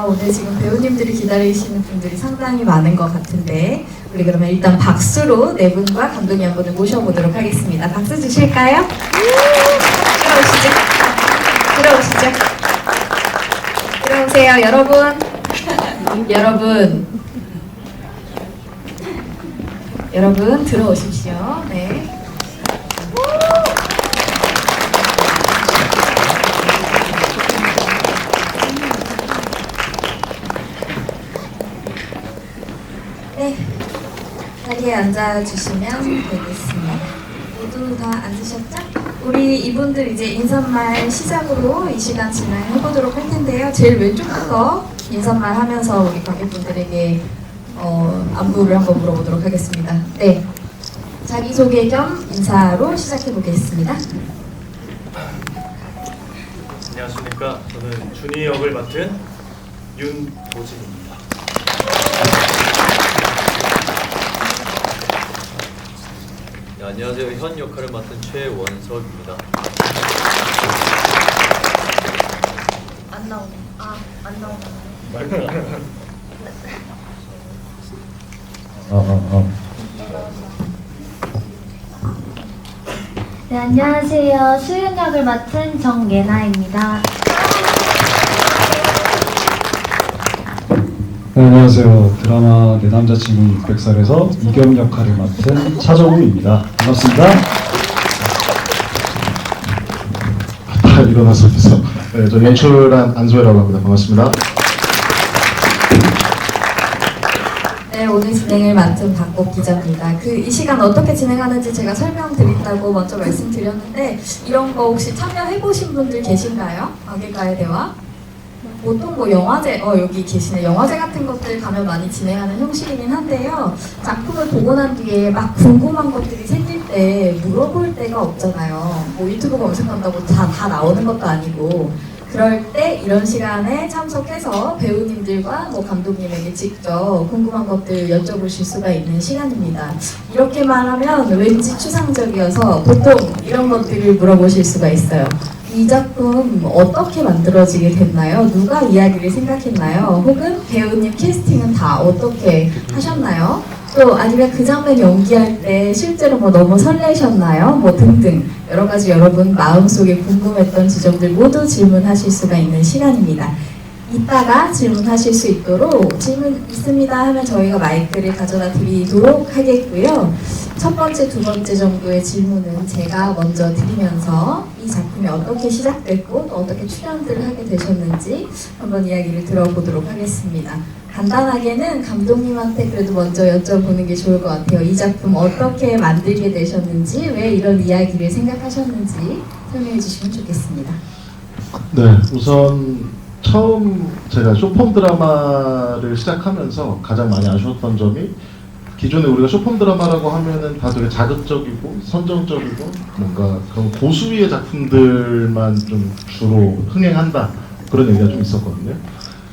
오늘 지금 배우님들이 기다리시는 분들이 상당히 많은 것 같은데 우리 그러면 일단 박수로 네 분과 감독님 한 분을 모셔보도록 하겠습니다. 박수 주실까요? 들어오시죠. 들어오시죠. 들어오세요, 여러분. 여러분 들어오십시오. 네. 네, 자리에 앉아주시면 되겠습니다. 모두 다 앉으셨죠? 우리 이분들 이제 인사말 시작으로 이 시간 진행해보도록 할 텐데요. 제일 왼쪽부터 인사말 하면서 우리 관객분들에게 안부를 한번 물어보도록 하겠습니다. 네, 자기소개 겸 인사로 시작해보겠습니다. 안녕하십니까. 저는 준이 역을 맡은 윤도진입니다. 네, 안녕하세요. 현 역할을 맡은 최원석입니다. 안 나오네. 안 나오네. 네, 안녕하세요. 수윤 역을 맡은 정예나입니다. 네, 안녕하세요. 드라마 내 남자친구 600살에서 이겸 역할을 맡은 차정우입니다. 반갑습니다. 다 일어나서 네, 저 연출한 안소혜라고 합니다. 반갑습니다. 네, 오늘 진행을 맡은 박복 기자입니다. 이 시간 어떻게 진행하는지 제가 설명드린다고 먼저 말씀드렸는데 이런 거 혹시 참여해보신 분들 계신가요? 악일가의 대화? 보통 뭐 영화제, 여기 계시네. 영화제 같은 것들 가면 많이 진행하는 형식이긴 한데요. 작품을 보고 난 뒤에 막 궁금한 것들이 생길 때 물어볼 데가 없잖아요. 뭐 유튜브 검색한다고 다 나오는 것도 아니고. 그럴 때 이런 시간에 참석해서 배우님들과 뭐 감독님에게 직접 궁금한 것들 여쭤보실 수가 있는 시간입니다. 이렇게 말하면 왠지 추상적이어서 보통 이런 것들을 물어보실 수가 있어요. 이 작품 어떻게 만들어지게 됐나요? 누가 이야기를 생각했나요? 혹은 배우님 캐스팅은 다 어떻게 하셨나요? 또 아니면 그 장면 연기할 때 실제로 뭐 너무 설레셨나요? 뭐 등등 여러 가지 여러분 마음속에 궁금했던 지점들 모두 질문하실 수가 있는 시간입니다. 이따가 질문하실 수 있도록 질문 있습니다 하면 저희가 마이크를 가져다 드리도록 하겠고요. 첫 번째, 두 번째 정도의 질문은 제가 먼저 드리면서 이 작품이 어떻게 시작됐고 또 어떻게 출연들을 하게 되셨는지 한번 이야기를 들어보도록 하겠습니다. 간단하게는 감독님한테 그래도 먼저 여쭤보는 게 좋을 것 같아요. 이 작품 어떻게 만들게 되셨는지, 왜 이런 이야기를 생각하셨는지 설명해 주시면 좋겠습니다. 네, 우선 처음 제가 쇼폼 드라마를 시작하면서 가장 많이 아쉬웠던 점이 기존에 우리가 쇼폼 드라마라고 하면은 다 되게 자극적이고 선정적이고 뭔가 그런 고수위의 작품들만 좀 주로 흥행한다 그런 얘기가 좀 있었거든요.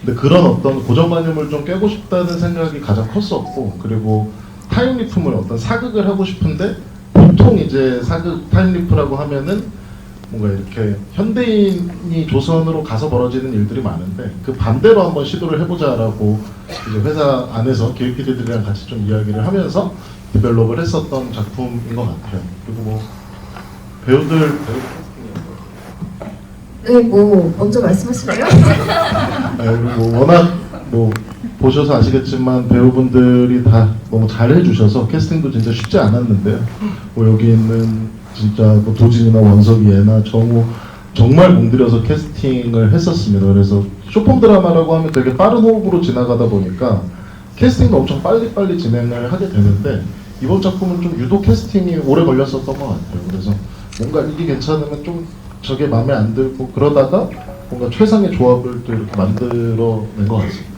근데 그런 어떤 고정관념을 좀 깨고 싶다는 생각이 가장 컸었고, 그리고 타임리프물 어떤 사극을 하고 싶은데 보통 이제 사극 타임리프라고 하면은 뭔가 이렇게 현대인이 조선으로 가서 벌어지는 일들이 많은데 그 반대로 한번 시도를 해보자라고 이제 회사 안에서 기획PD들이랑 같이 좀 이야기를 하면서 디벨롭을 했었던 작품인 것 같아요. 그리고 뭐 배우들 네, 뭐 먼저 말씀하실래요? 네, 그리고 뭐 워낙 뭐 보셔서 아시겠지만 배우분들이 다 너무 잘해주셔서 캐스팅도 진짜 쉽지 않았는데요. 뭐 여기 있는 진짜 뭐 도진이나 원석이, 예나, 정우 정말 공들여서 캐스팅을 했었습니다. 그래서 쇼폼 드라마라고 하면 되게 빠른 호흡으로 지나가다 보니까 캐스팅도 엄청 빨리빨리 진행을 하게 되는데 이번 작품은 좀 유독 캐스팅이 오래 걸렸었던 것 같아요. 그래서 뭔가 이게 괜찮으면 좀 저게 마음에 안 들고 그러다가 뭔가 최상의 조합을 또 이렇게 만들어낸 것 같습니다.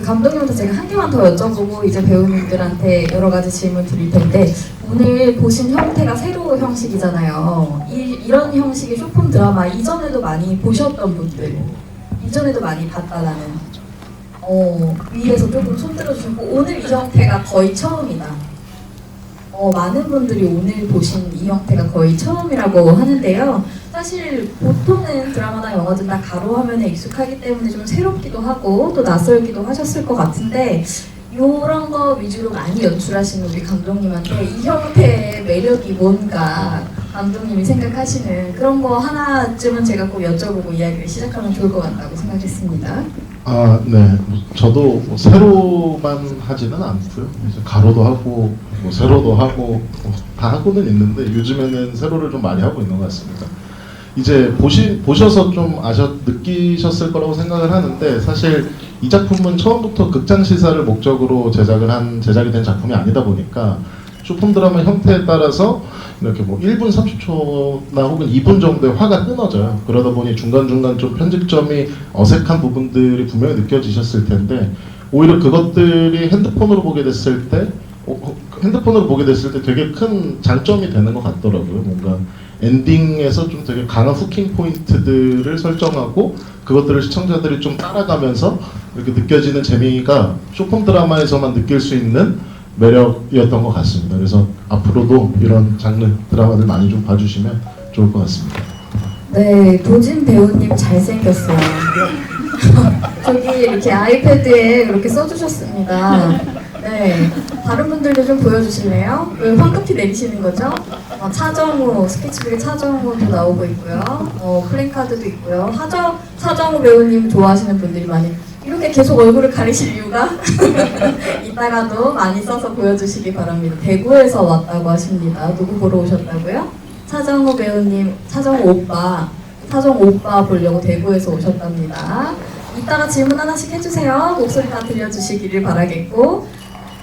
감독님한테 제가 한 개만 더 여쭤보고 이제 배우님들한테 여러 가지 질문 드릴 텐데, 오늘 보신 형태가 새로운 형식이잖아요. 이런 형식의 쇼폼 드라마 이전에도 많이 보셨던 분들, 이전에도 많이 봤다라는 위에서 조금 손들어 주시고, 오늘 이 형태가 거의 처음이다. 많은 분들이 오늘 보신 이 형태가 거의 처음이라고 하는데요. 사실 보통은 드라마나 영화들 다 가로 화면에 익숙하기 때문에 좀 새롭기도 하고 또 낯설기도 하셨을 것 같은데 이런 거 위주로 많이 연출하시는 우리 감독님한테 이 형태의 매력이 뭔가 감독님이 생각하시는 그런 거 하나쯤은 제가 꼭 여쭤보고 이야기를 시작하면 좋을 것 같다고 생각했습니다. 아, 네. 저도 뭐 세로만 하지는 않고요. 이제 가로도 하고 뭐 세로도 하고 다 하고는 있는데 요즘에는 세로를 좀 많이 하고 있는 것 같습니다. 이제 보셔서 좀 느끼셨을 거라고 생각을 하는데 사실 이 작품은 처음부터 극장 시사를 목적으로 제작이 된 작품이 아니다 보니까 쇼폼 드라마 형태에 따라서 이렇게 뭐 1분 30초나 혹은 2분 정도의 화가 끊어져요. 그러다 보니 중간중간 좀 편집점이 어색한 부분들이 분명히 느껴지셨을 텐데 오히려 그것들이 핸드폰으로 보게 됐을 때 되게 큰 장점이 되는 것 같더라고요. 뭔가 엔딩에서 좀 되게 강한 후킹 포인트들을 설정하고 그것들을 시청자들이 좀 따라가면서 이렇게 느껴지는 재미가 쇼폼 드라마에서만 느낄 수 있는 매력이었던 것 같습니다. 그래서 앞으로도 이런 장르 드라마들 많이 좀 봐주시면 좋을 것 같습니다. 네, 도진 배우님 잘생겼어요. 저기 이렇게 아이패드에 이렇게 써주셨습니다. 네, 다른 분들도 좀 보여주실래요? 왜 황급히 내리시는 거죠? 차정우, 스케치북에 차정우도 나오고 있고요. 플랜카드도 있고요. 차정우 배우님 좋아하시는 분들이 많이 이렇게 계속 얼굴을 가리실 이유가 이따가도 많이 써서 보여주시기 바랍니다. 대구에서 왔다고 하십니다. 누구 보러 오셨다고요? 차정우 배우님, 차정우 오빠 보려고 대구에서 오셨답니다. 이따가 질문 하나씩 해주세요. 목소리 다 들려주시기를 바라겠고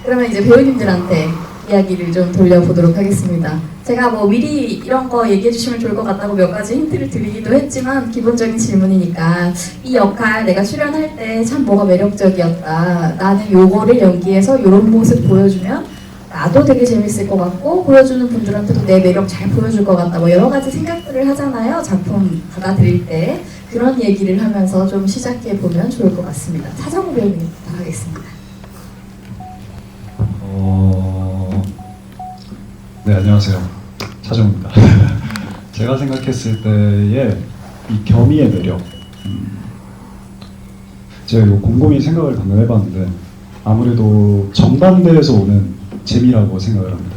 그러면 이제 배우님들한테 이야기를 좀 돌려보도록 하겠습니다. 제가 뭐 미리 이런 거 얘기해 주시면 좋을 것 같다고 몇 가지 힌트를 드리기도 했지만 기본적인 질문이니까 이 역할 내가 출연할 때 참 뭐가 매력적이었다. 나는 요거를 연기해서 요런 모습 보여주면 나도 되게 재밌을 것 같고 보여주는 분들한테도 내 매력 잘 보여줄 것 같다. 뭐 여러 가지 생각들을 하잖아요. 작품 받아들일 때. 그런 얘기를 하면서 좀 시작해 보면 좋을 것 같습니다. 차정우 배우님 부탁하겠습니다. 네, 안녕하세요. 차정우입니다. 제가 생각했을 때의 이 겸이의 매력, 제가 이거 곰곰이 생각을 방금 해봤는데 아무래도 정반대에서 오는 재미라고 생각을 합니다.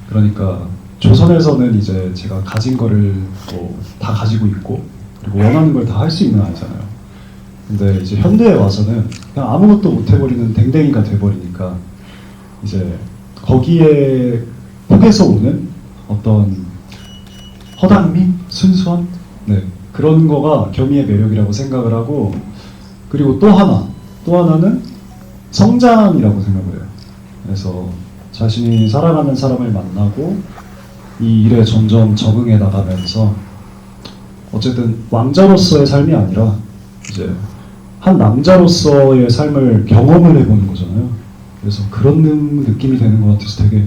그러니까 조선에서는 이제 제가 가진 거를 뭐 다 가지고 있고 그리고 원하는 걸 다 할 수 있는 아이잖아요. 근데 이제 현대에 와서는 그냥 아무것도 못 해버리는 댕댕이가 돼버리니까 이제 거기에 속에서 오는 어떤 허당미? 순수함? 네, 그런 거가 겸이의 매력이라고 생각을 하고 그리고 또 하나는 성장이라고 생각을 해요. 그래서 자신이 살아가는 사람을 만나고 이 일에 점점 적응해 나가면서 어쨌든 왕자로서의 삶이 아니라 이제 한 남자로서의 삶을 경험을 해보는 거잖아요. 그래서 그런 느낌이 되는 것 같아서 되게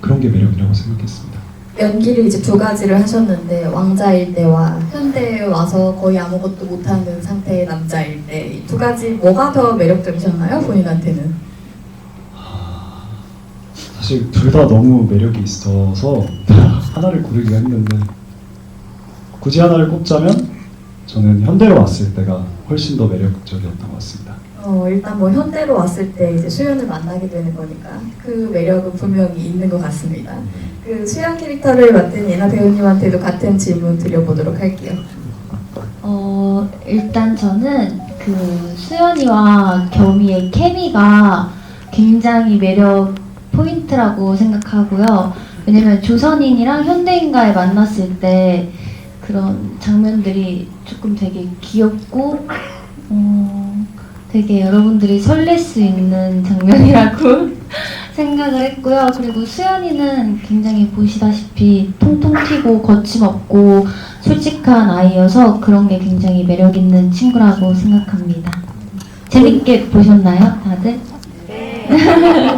그런 게 매력이라고 생각했습니다. 연기를 이제 두 가지를 하셨는데 왕자일 때와 현대에 와서 거의 아무것도 못하는 상태의 남자일 때 이 두 가지 뭐가 더 매력적이셨나요? 본인한테는? 사실 둘 다 너무 매력이 있어서 하나를 고르기가 힘든데 굳이 하나를 꼽자면 저는 현대로 왔을 때가 훨씬 더 매력적이었던 것 같습니다. 일단 뭐 현대로 왔을 때 이제 수연을 만나게 되는 거니까 그 매력은 분명히 있는 것 같습니다. 그 수연 캐릭터를 맡은 예나 배우님한테도 같은 질문 드려보도록 할게요. 일단 저는 그 수연이와 겸이의 케미가 굉장히 매력 포인트라고 생각하고요. 왜냐면 조선인이랑 현대인과의 만났을 때 그런 장면들이 조금 되게 귀엽고 되게 여러분들이 설렐 수 있는 장면이라고 생각을 했고요. 그리고 수연이는 굉장히 보시다시피 통통 튀고 거침없고 솔직한 아이여서 그런 게 굉장히 매력 있는 친구라고 생각합니다. 재밌게 보셨나요, 다들? 네.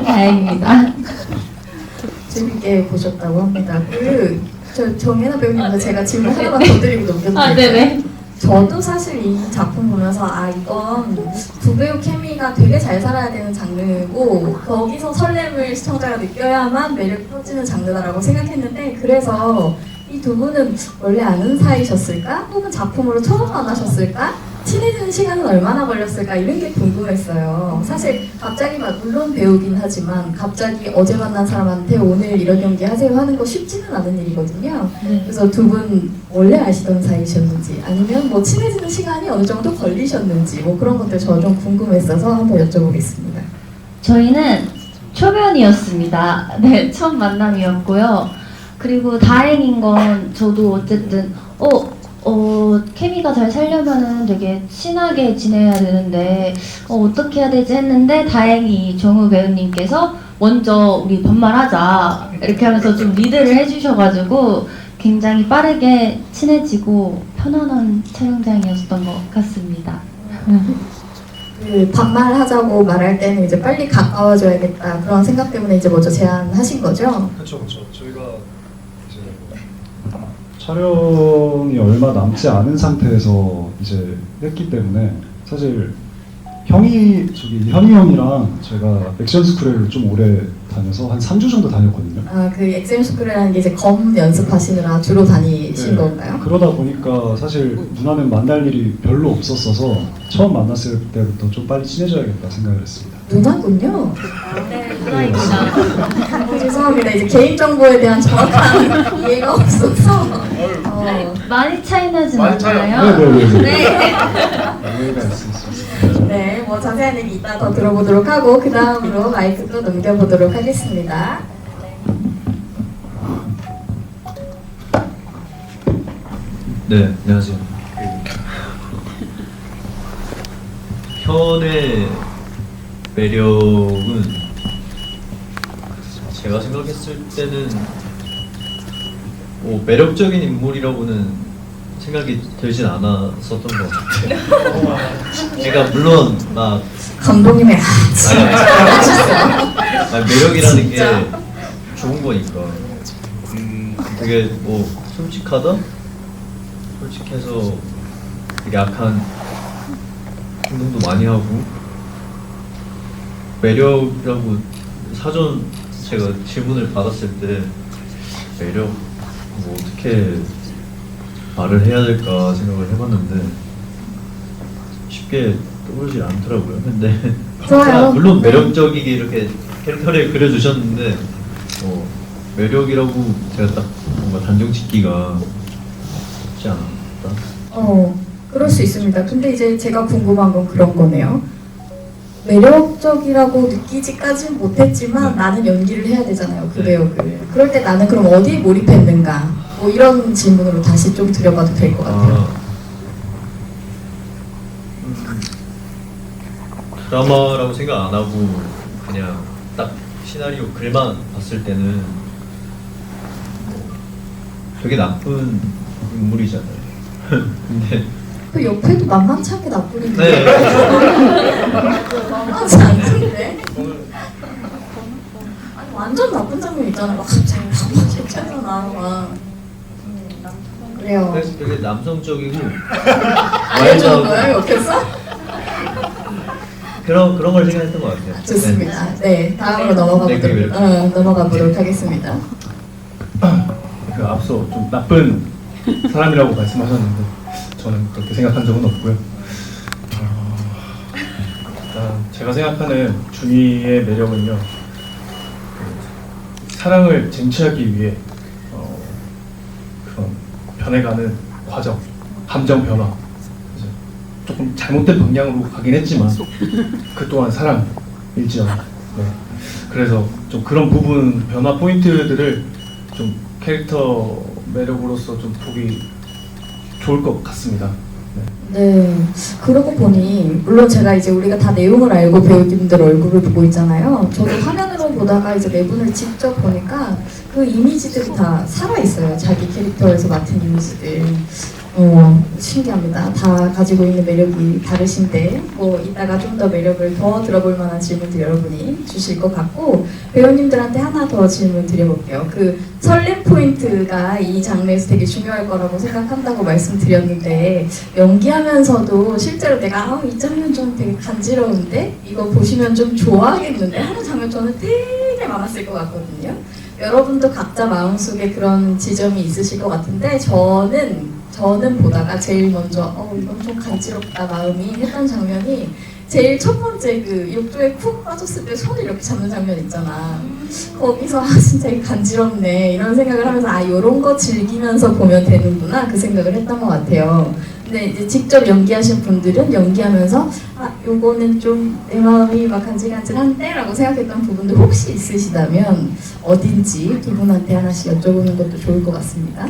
다행입니다. 재밌게 보셨다고 합니다. 정혜나 배우님한테 제가 질문 하나만 더 드리고 넘겨도 네네. 저도 사실 이 작품 보면서 이건 두 배우 케미가 되게 잘 살아야 되는 장르고 거기서 설렘을 시청자가 느껴야만 매력이 터지는 장르다라고 생각했는데 그래서 이 이 두 분은 원래 아는 사이셨을까? 혹은 작품으로 처음 만나셨을까? 친해지는 시간은 얼마나 걸렸을까? 이런 게 궁금했어요. 사실 갑자기 물론 배우긴 하지만 갑자기 어제 만난 사람한테 오늘 이런 연기 하세요 하는 거 쉽지는 않은 일이거든요. 네. 그래서 두 분 원래 아시던 사이셨는지 아니면 뭐 친해지는 시간이 어느 정도 걸리셨는지 뭐 그런 것들 저 좀 궁금했어서 한번 여쭤보겠습니다. 저희는 초면이었습니다. 네, 첫 만남이었고요. 그리고 다행인 건 저도 어쨌든 케미가 잘 살려면은 되게 친하게 지내야 되는데 어떻게 해야 되지 했는데 다행히 정우 배우님께서 먼저 우리 반말하자 이렇게 하면서 좀 리드를 해주셔가지고 굉장히 빠르게 친해지고 편안한 촬영장이었던 것 같습니다. 그 반말하자고 말할 때는 이제 빨리 가까워져야겠다 그런 생각 때문에 이제 먼저 제안하신 거죠? 그렇죠. 저희가 이제 촬영이 얼마 남지 않은 상태에서 이제 했기 때문에 사실 현이 형이랑 제가 액션 스쿨을 좀 오래 다녀서 한 3주 정도 다녔거든요. 아, 그 엑셈 스쿨이라는 게 이제 검 연습하시느라 주로 다니신 네, 건가요? 그러다 보니까 사실 누나는 만날 일이 별로 없었어서 처음 만났을 때부터 좀 빨리 친해져야겠다 생각을 했습니다. 누나군요. 네, 누나입니다. 죄송합니다. 이제 개인 정보에 대한 정확한 이해가 없어서. 많이 차이 나진 많이 차이 않아요. 네. 오해가 있을 수 있습니다. 네, 뭐 자세한 얘기 이따 더 들어보도록 하고 그 다음으로 마이크 또 넘겨보도록 하겠습니다. 네, 안녕하세요. 현의 매력은 제가 생각했을 때는 매력적인 인물이라고는 생각이 들진 않았었던 것 같아요. 그러니까 물론 막 감독님의 매력이라는 진짜? 게 좋은 거니까 되게 솔직하다? 솔직해서 되게 약한 행동도 많이 하고 매력이라고 사전 제가 질문을 받았을 때 매력 어떻게 말을 해야 될까 생각을 해봤는데 쉽게 떠오르지 않더라고요. 근데 좋아요. 물론 매력적이게 이렇게 캐릭터를 그려주셨는데 매력이라고 제가 딱 뭔가 단정 짓기가 쉽지 않았다. 그럴 수 있습니다. 근데 이제 제가 궁금한 건 그런 거네요. 매력적이라고 느끼지까지는 못했지만 나는 연기를 해야 되잖아요. 그 배역을. 그럴 때 나는 그럼 어디에 몰입했는가? 뭐 이런 질문으로 다시 좀 드려봐도 될 것 같아요. 드라마라고 생각 안 하고 그냥 딱 시나리오 글만 봤을 때는 되게 나쁜 인물이잖아요. 근데 그 옆에도 만만치 않게 나쁜 인물. 네. 만만치 않던데? 아니 완전 나쁜 장면 있잖아요. 막 갑자기 막 괜찮잖아. 막. 그래요. 그래서 되게 남성적이고 알려주는 거예요? 와일드하고 옆에서? 그런 걸 생각했던 것 같아요. 좋습니다. 네, 다음으로 네, 넘어가 보도록 하겠습니다. 그 앞서 좀 나쁜 사람이라고 말씀하셨는데 저는 그렇게 생각한 적은 없고요. 일단 제가 생각하는 준이의 매력은요, 사랑을 쟁취하기 위해 그런 변해가는 과정, 감정 변화. 그래서 조금 잘못된 방향으로 가긴 했지만 그 또한 사랑일지언. 네. 그래서 좀 그런 부분 변화 포인트들을 좀 캐릭터 매력으로서 좀 보기 좋을 것 같습니다. 네, 그러고 보니 물론 제가 이제 우리가 다 내용을 알고 배우님들 얼굴을 보고 있잖아요. 저도 화면으로 보다가 이제 네 분을 직접 보니까 그 이미지들이 다 살아 있어요. 자기 캐릭터에서 맡은 이미지들. 신기합니다. 다 가지고 있는 매력이 다르신데 뭐 이따가 좀 더 매력을 더 들어볼 만한 질문들 여러분이 주실 것 같고 배우님들한테 하나 더 질문 드려볼게요. 그 설렘 포인트가 이 장르에서 되게 중요할 거라고 생각한다고 말씀드렸는데 연기하면서도 실제로 내가 이 장면 좀 되게 간지러운데 이거 보시면 좀 좋아하겠는데 하는 장면 저는 되게 많았을 것 같거든요. 여러분도 각자 마음속에 그런 지점이 있으실 것 같은데 저는 보다가 제일 먼저 이건 좀 간지럽다 마음이 했던 장면이 제일 첫 번째 그 욕조에 푹 빠졌을 때 손을 이렇게 잡는 장면 있잖아. 거기서 진짜 이거 간지럽네 이런 생각을 하면서 요런 거 즐기면서 보면 되는구나 그 생각을 했던 것 같아요. 근데 이제 직접 연기하신 분들은 연기하면서 요거는 좀 내 마음이 막 간질간질한데 라고 생각했던 부분도 혹시 있으시다면 어딘지 두 분한테 하나씩 여쭤보는 것도 좋을 것 같습니다.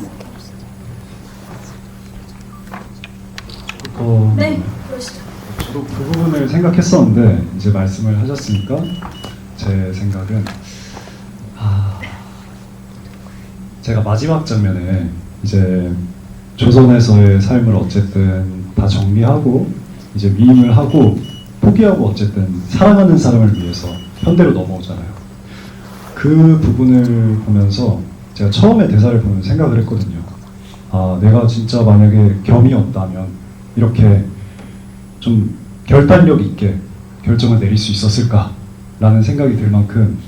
네, 그러시죠. 저도 그 부분을 생각했었는데 이제 말씀을 하셨으니까 제 생각은 제가 마지막 장면에 이제 조선에서의 삶을 어쨌든 다 정리하고 이제 위임을 하고 포기하고 어쨌든 사랑하는 사람을 위해서 현대로 넘어오잖아요. 그 부분을 보면서 제가 처음에 대사를 보면서 생각을 했거든요. 내가 진짜 만약에 겸이었다면 이렇게 좀 결단력 있게 결정을 내릴 수 있었을까라는 생각이 들 만큼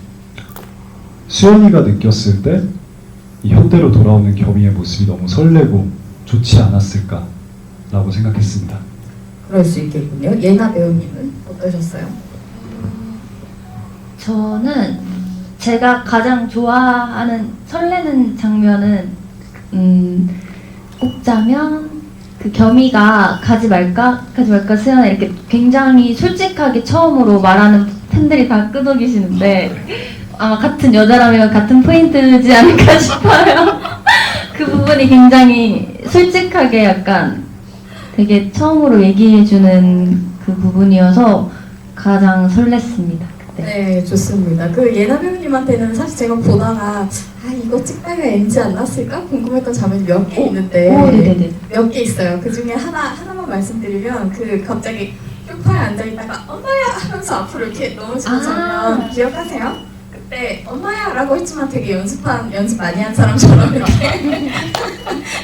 수연이가 느꼈을 때 이 현대로 돌아오는 겸이의 모습이 너무 설레고 좋지 않았을까라고 생각했습니다. 그럴 수 있겠군요. 예나 배우님은 어떠셨어요? 저는 제가 가장 좋아하는 설레는 장면은 꼽자면 그 겸이가 가지 말까 수연아 이렇게 굉장히 솔직하게 처음으로 말하는 팬들이 다 끄덕이시는데 아마 같은 여자라면 같은 포인트지 않을까 싶어요. 그 부분이 굉장히 솔직하게 약간 되게 처음으로 얘기해주는 그 부분이어서 가장 설렜습니다. 그때. 네, 좋습니다. 그 예나 배우님한테는 사실 제가 보다가 이거 찍다가 NG 안 났을까 궁금했던 장면이 몇 개 있는데 네네네. 몇 개 있어요. 그 중에 하나만 말씀드리면 그 갑자기 소파에 앉아 있다가 엄마야 하면서 앞으로 이렇게 넘어지는 장면 기억하세요? 그때 엄마야라고 했지만 되게 연습 많이 한 사람처럼 이렇게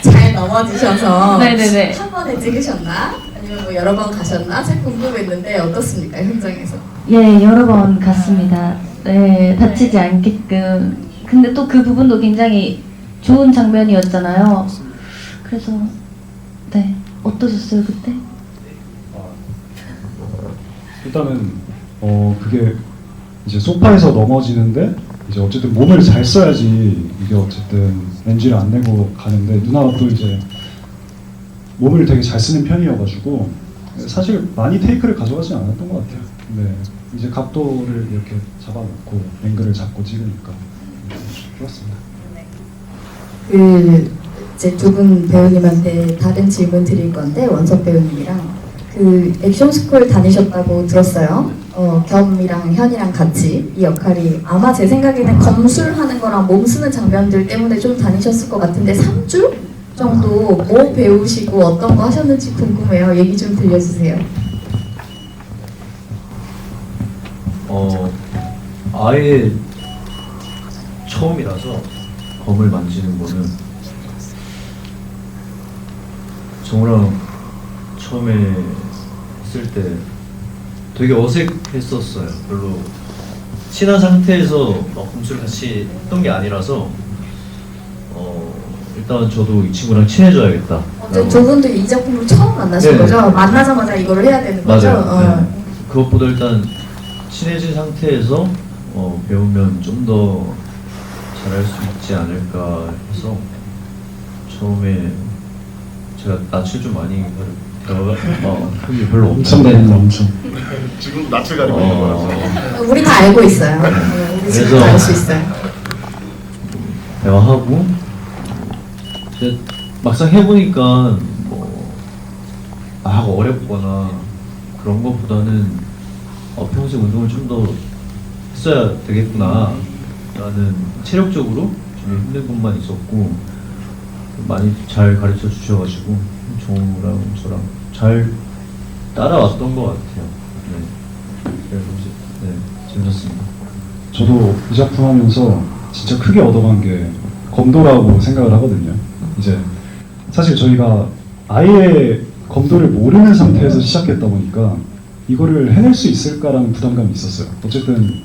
잘 넘어지셔서 네네네. 한 번에 찍으셨나? 아니면 뭐 여러 번 가셨나? 잘 궁금했는데 어떻습니까 현장에서? 예, 여러 번 갔습니다. 네, 다치지 않게끔. 근데 또 그 부분도 굉장히 좋은 장면이었잖아요. 그래서 네, 어떠셨어요 그때? 일단은 그게 이제 소파에서 넘어지는데 이제 어쨌든 몸을 잘 써야지 이게 어쨌든 NG를 안 내고 가는데 누나가 또 이제 몸을 되게 잘 쓰는 편이어가지고 사실 많이 테이크를 가져가지 않았던 것 같아요. 근데 이제 각도를 이렇게 잡아놓고 앵글을 잡고 찍으니까 좋았습니다. 그 이제 두 분 배우님한테 다른 질문 드릴 건데 원석 배우님이랑 그 액션 스쿨 다니셨다고 들었어요. 겸이랑 현이랑 같이 이 역할이 아마 제 생각에는 검술하는 거랑 몸 쓰는 장면들 때문에 좀 다니셨을 것 같은데 3주 정도 뭐 배우시고 어떤 거 하셨는지 궁금해요. 얘기 좀 들려주세요. 아예 처음이라서 검을 만지는 거는 정우랑 처음에 했을 때 되게 어색했었어요. 별로 친한 상태에서 막 검술 같이 했던 게 아니라서 일단 저도 이 친구랑 친해져야겠다. 두 분도 이 작품을 처음 만나신 네. 거죠? 만나자마자 이거를 해야 되는 거죠? 맞아요. 네. 그것보다 일단 친해진 상태에서 배우면 좀 더 잘할 수 있지 않을까 해서 처음에 제가 낯을 좀 많이 그게 별로 엄청 없는데 다닌다 엄청. 지금 낯을 가리고 있는 거라서. 우리 다 알고 있어요. 우리 지금 그래서- 다 알 수 있어요. 대화하고 근데 막상 해보니까 어렵거나 그런 것보다는 평소에 운동을 좀 더 했어야 되겠구나 라는 체력적으로 좀 힘든 것만 있었고 많이 잘 가르쳐 주셔가지고 정우랑 저랑 잘 따라왔던 것 같아요. 네. 그래서 재밌었습니다. 저도 이 작품 하면서 진짜 크게 얻어간 게 검도라고 생각을 하거든요. 이제 사실 저희가 아예 검도를 모르는 상태에서 시작했다 보니까 이거를 해낼 수 있을까라는 부담감이 있었어요. 어쨌든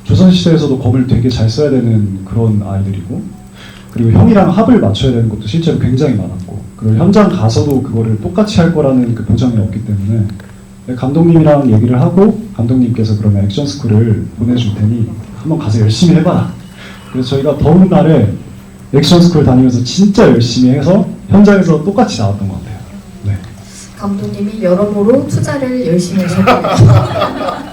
조선시대에서도 검을 되게 잘 써야 되는 그런 아이들이고, 그리고 형이랑 합을 맞춰야 되는 것도 실제로 굉장히 많았고, 그리고 현장 가서도 그거를 똑같이 할 거라는 그 보장이 없기 때문에 감독님이랑 얘기를 하고, 감독님께서 그러면 액션 스쿨을 보내줄 테니 한번 가서 열심히 해봐라. 그래서 저희가 더운 날에 액션 스쿨 다니면서 진짜 열심히 해서 현장에서 똑같이 나왔던 것 같아요. 네. 감독님이 여러모로 투자를 열심히 하셨고요.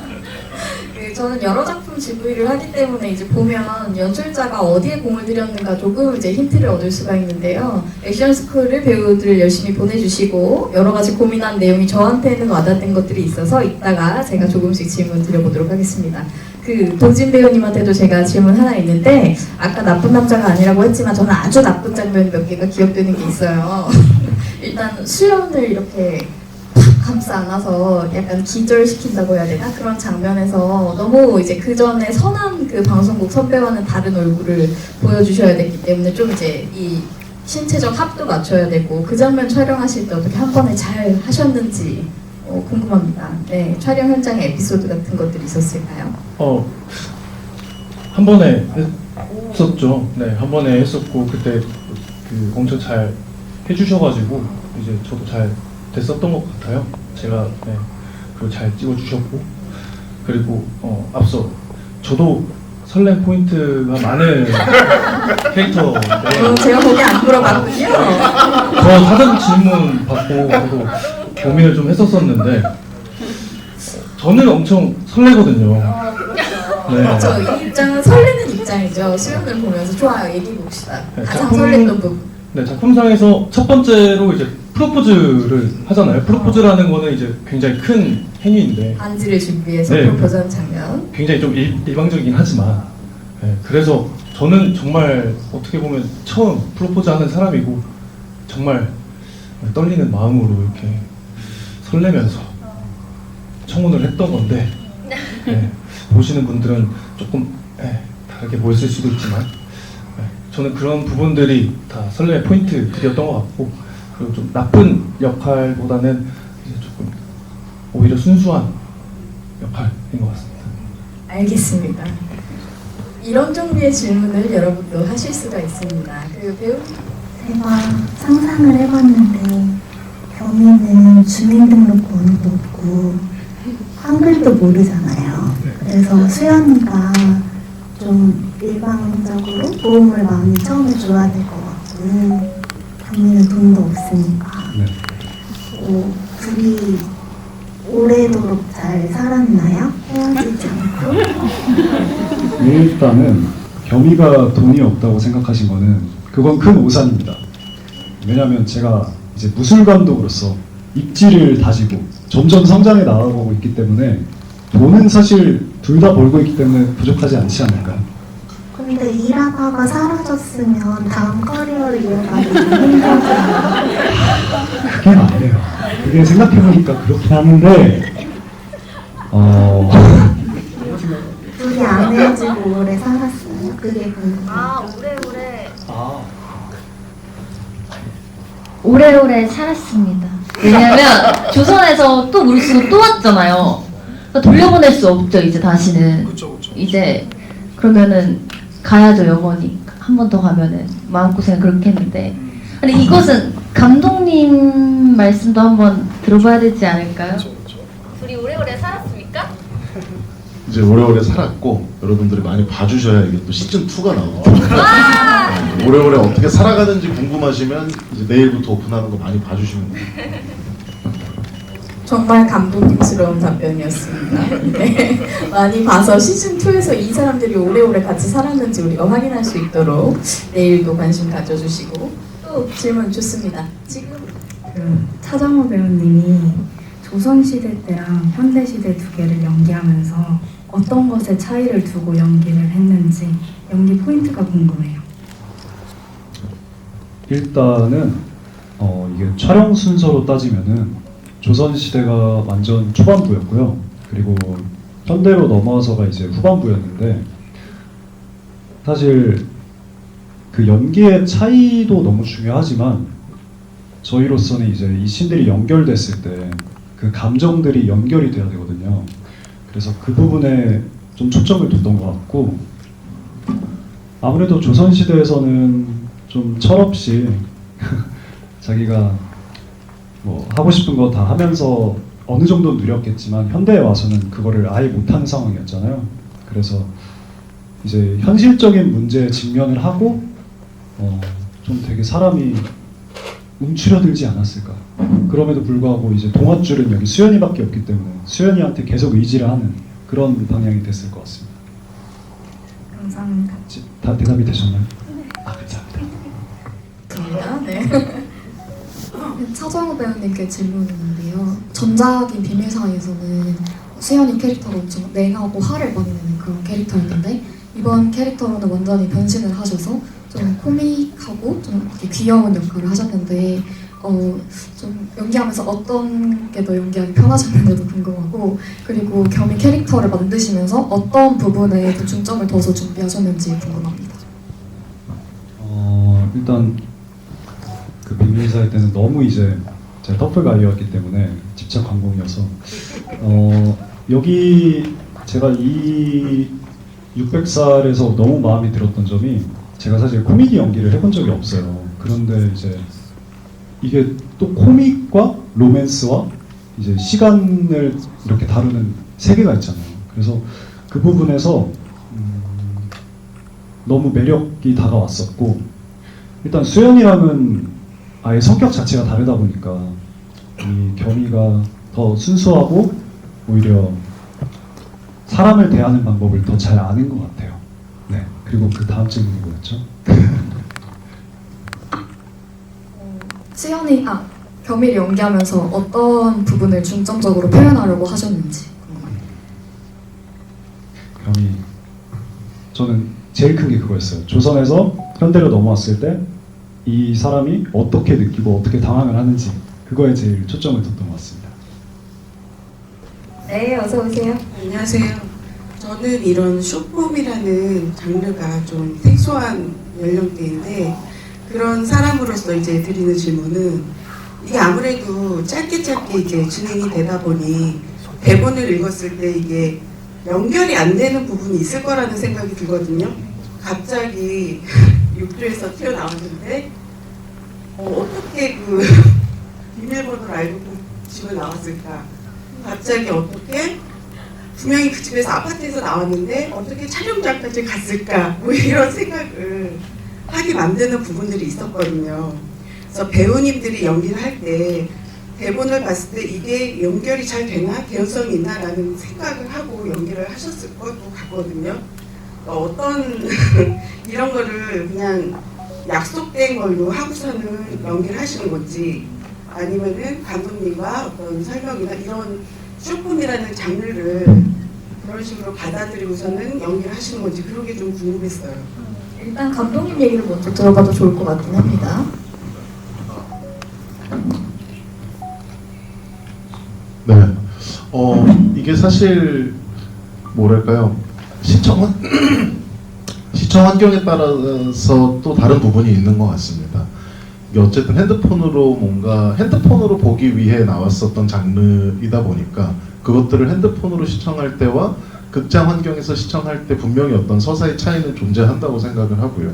저는 여러 작품 GV를 하기 때문에 이제 보면 연출자가 어디에 공을 들였는가 조금 이제 힌트를 얻을 수가 있는데요. 액션 스쿨을 배우들 열심히 보내주시고 여러 가지 고민한 내용이 저한테는 와닿는 것들이 있어서 이따가 제가 조금씩 질문 드려보도록 하겠습니다. 그 도진 배우님한테도 제가 질문 하나 있는데, 아까 나쁜 남자가 아니라고 했지만 저는 아주 나쁜 장면 몇 개가 기억되는 게 있어요. 일단 수연을 이렇게 감싸 안아서 약간 기절시킨다고 해야 되나? 그런 장면에서 너무 이제 그 전에 선한 그 방송국 선배와는 다른 얼굴을 보여주셔야 됐기 때문에 좀 이제 이 신체적 합도 맞춰야 되고, 그 장면 촬영하실 때 어떻게 한 번에 잘 하셨는지 궁금합니다. 네, 촬영 현장에 에피소드 같은 것들이 있었을까요? 한 번에 했었죠. 네, 한 번에 했었고, 그때 그 엄청 잘 해주셔가지고 이제 저도 잘 됐었던 것 같아요. 제가 네, 그리고 잘 찍어주셨고, 그리고 앞서 저도 설렘 포인트가 많은 캐릭터인데 제가 거기 안 물어봤군요. 저 다른 질문 받고 저도 고민을 좀 했었었는데 저는 엄청 설레거든요. 네. 그렇죠. 이 입장은 설레는 입장이죠. 수연을 보면서 좋아요. 얘기해 봅시다. 네, 가장 설렜던 부분. 네, 작품상에서 첫 번째로 이제 프로포즈를 하잖아요. 프로포즈라는 거는 이제 굉장히 큰 행위인데 반지를 준비해서 네. 프로포즈한 장면. 굉장히 좀 일방적이긴 하지만, 네, 그래서 저는 정말 어떻게 보면 처음 프로포즈하는 사람이고 정말 떨리는 마음으로 이렇게 설레면서 청혼을 했던 건데, 네, 보시는 분들은 조금 다르게 보였을 수도 있지만, 네, 저는 그런 부분들이 다 설렘의 포인트들이었던 것 같고, 그리고 좀 나쁜 역할보다는 이제 조금 오히려 순수한 역할인 것 같습니다. 알겠습니다. 이런 종류의 질문을 여러분도 하실 수가 있습니다. 그 배우 제가 상상을 해봤는데 경희는 주민등록번호도 없고 한글도 모르잖아요. 그래서 수연이가 좀 일방적으로 도움을 많이 처음에 줘야 될 것 같고, 경희는 돈도 없으니까 네. 둘이 오래도록 잘 살았나요? 헤어지지 않고? 일단은 겸이가 돈이 없다고 생각하신 거는 그건 큰 오산입니다. 왜냐하면 제가 이제 무술감독으로서 입지를 다지고 점점 성장해 나가고 있기 때문에 돈은 사실 둘 다 벌고 있기 때문에 부족하지 않지 않을까요? 근데 일하다가 사라졌으면 다음 커리어를 이어가기 힘들잖아요. 그게 맞네요. 그게 생각해보니까 그렇긴 하는데 둘이 안 헤어지고 오래 살았어요. 그게 궁금해요. 오래오래 살았습니다. 왜냐면 조선에서 또 우리 집으로 또 왔잖아요. 그러니까 돌려보낼 수 없죠, 이제 다시는. 이제 그러면은 가야죠, 영원히. 한 번 더 가면은 마음고생 그렇게 했는데. 근데 이것은 감독님 말씀도 한번 들어봐야 되지 않을까요? 둘이 오래오래 살았습니까? 이제 오래오래 살았고 여러분들이 많이 봐주셔야 이게 또 시즌 2가 나오거든요. 네, 오래오래 어떻게 살아가는지 궁금하시면 이제 내일부터 오픈하는 거 많이 봐주시면 돼요. 정말 감동스러운 답변이었습니다. 네. 많이 봐서 시즌2에서 이 사람들이 오래오래 같이 살았는지 우리가 확인할 수 있도록 내일도 관심 가져주시고, 또 질문 좋습니다. 지금 차정우 배우님이 조선시대 때랑 현대시대 두 개를 연기하면서 어떤 것에 차이를 두고 연기를 했는지 연기 포인트가 궁금해요. 일단은 이게 촬영 순서로 따지면은 조선시대가 완전 초반부였고요. 그리고 현대로 넘어서가 이제 후반부였는데, 사실 그 연기의 차이도 너무 중요하지만 저희로서는 이제 이 씬들이 연결됐을 때 그 감정들이 연결이 돼야 되거든요. 그래서 그 부분에 좀 초점을 뒀던 것 같고, 아무래도 조선시대에서는 좀 철없이 자기가 뭐 하고 싶은 거 다 하면서 어느 정도 누렸겠지만 현대에 와서는 그거를 아예 못하는 상황이었잖아요. 그래서 이제 현실적인 문제에 직면을 하고 좀 되게 사람이 움츠러들지 않았을까. 그럼에도 불구하고 이제 동아줄은 여기 수연이밖에 없기 때문에 수연이한테 계속 의지를 하는 그런 방향이 됐을 것 같습니다. 감사합니다. 다 대답이 되셨나요? 아, 감사합니다. 네. 차정우 배우님께 질문이 있는데요. 전작인 비밀사이에서는 수연이 캐릭터가 엄청 냉하고 화를 많이 내는 그런 캐릭터였는데 이번 캐릭터로는 완전히 변신을 하셔서 좀 코믹하고 좀 이렇게 귀여운 역할을 하셨는데 좀 연기하면서 어떤 게 더 연기하기 편하셨는지도 궁금하고, 그리고 겸이 캐릭터를 만드시면서 어떤 부분에 더 중점을 둬서 준비하셨는지 궁금합니다. 일단 그 비밀사의 때는 너무 이제 제가 터프가이였기 때문에 집착 관공이어서 여기 제가 이 600살에서 너무 마음에 들었던 점이 제가 사실 코미디 연기를 해본 적이 없어요. 그런데 이제 이게 또 코믹과 로맨스와 이제 시간을 이렇게 다루는 세계가 있잖아요. 그래서 그 부분에서 너무 매력이 다가왔었고, 일단 수연이랑은 아예 성격 자체가 다르다 보니까 이 겸이가 더 순수하고 오히려 사람을 대하는 방법을 더 잘 아는 것 같아요. 네. 그리고 그 다음 질문이 뭐였죠? 수연이 겸이를 연기하면서 어떤 부분을 중점적으로 표현하려고 하셨는지. 겸이 저는 제일 큰 게 그거였어요. 조선에서 현대로 넘어왔을 때 이 사람이 어떻게 느끼고 어떻게 당황을 하는지, 그거에 제일 초점을 뒀던 것 같습니다. 네, 어서 오세요. 안녕하세요. 저는 이런 숏폼이라는 장르가 좀 생소한 연령대인데, 그런 사람으로서 이제 드리는 질문은, 이게 아무래도 짧게 이제 진행이 되다 보니 대본을 읽었을 때 이게 연결이 안 되는 부분이 있을 거라는 생각이 들거든요. 갑자기 육조에서 튀어나왔는데 어떻게 그 비밀번호를 알고 그 집을 나왔을까? 갑자기 어떻게 분명히 그 집에서 아파트에서 나왔는데 어떻게 촬영장까지 갔을까? 뭐 이런 생각을 하게 만드는 부분들이 있었거든요. 그래서 배우님들이 연기를 할 때 대본을 봤을 때 이게 연결이 잘 되나? 개연성이 있나? 라는 생각을 하고 연기를 하셨을 것도 같거든요. 어떤 이런 거를 그냥 약속된 걸로 하고서는 연기를 하시는 건지, 아니면은 감독님과 어떤 설명이나 이런 쇼폼이라는 장르를 그런 식으로 받아들이고서는 연기를 하시는 건지, 그런 게 좀 궁금했어요. 일단 감독님 얘기를 먼저 들어봐도 좋을 것 같긴 합니다. 네. 이게 사실 뭐랄까요, 시청 환경에 따라서 또 다른 부분이 있는 것 같습니다. 이게 어쨌든 핸드폰으로 보기 위해 나왔었던 장르이다 보니까 그것들을 핸드폰으로 시청할 때와 극장 환경에서 시청할 때 분명히 어떤 서사의 차이는 존재한다고 생각을 하고요.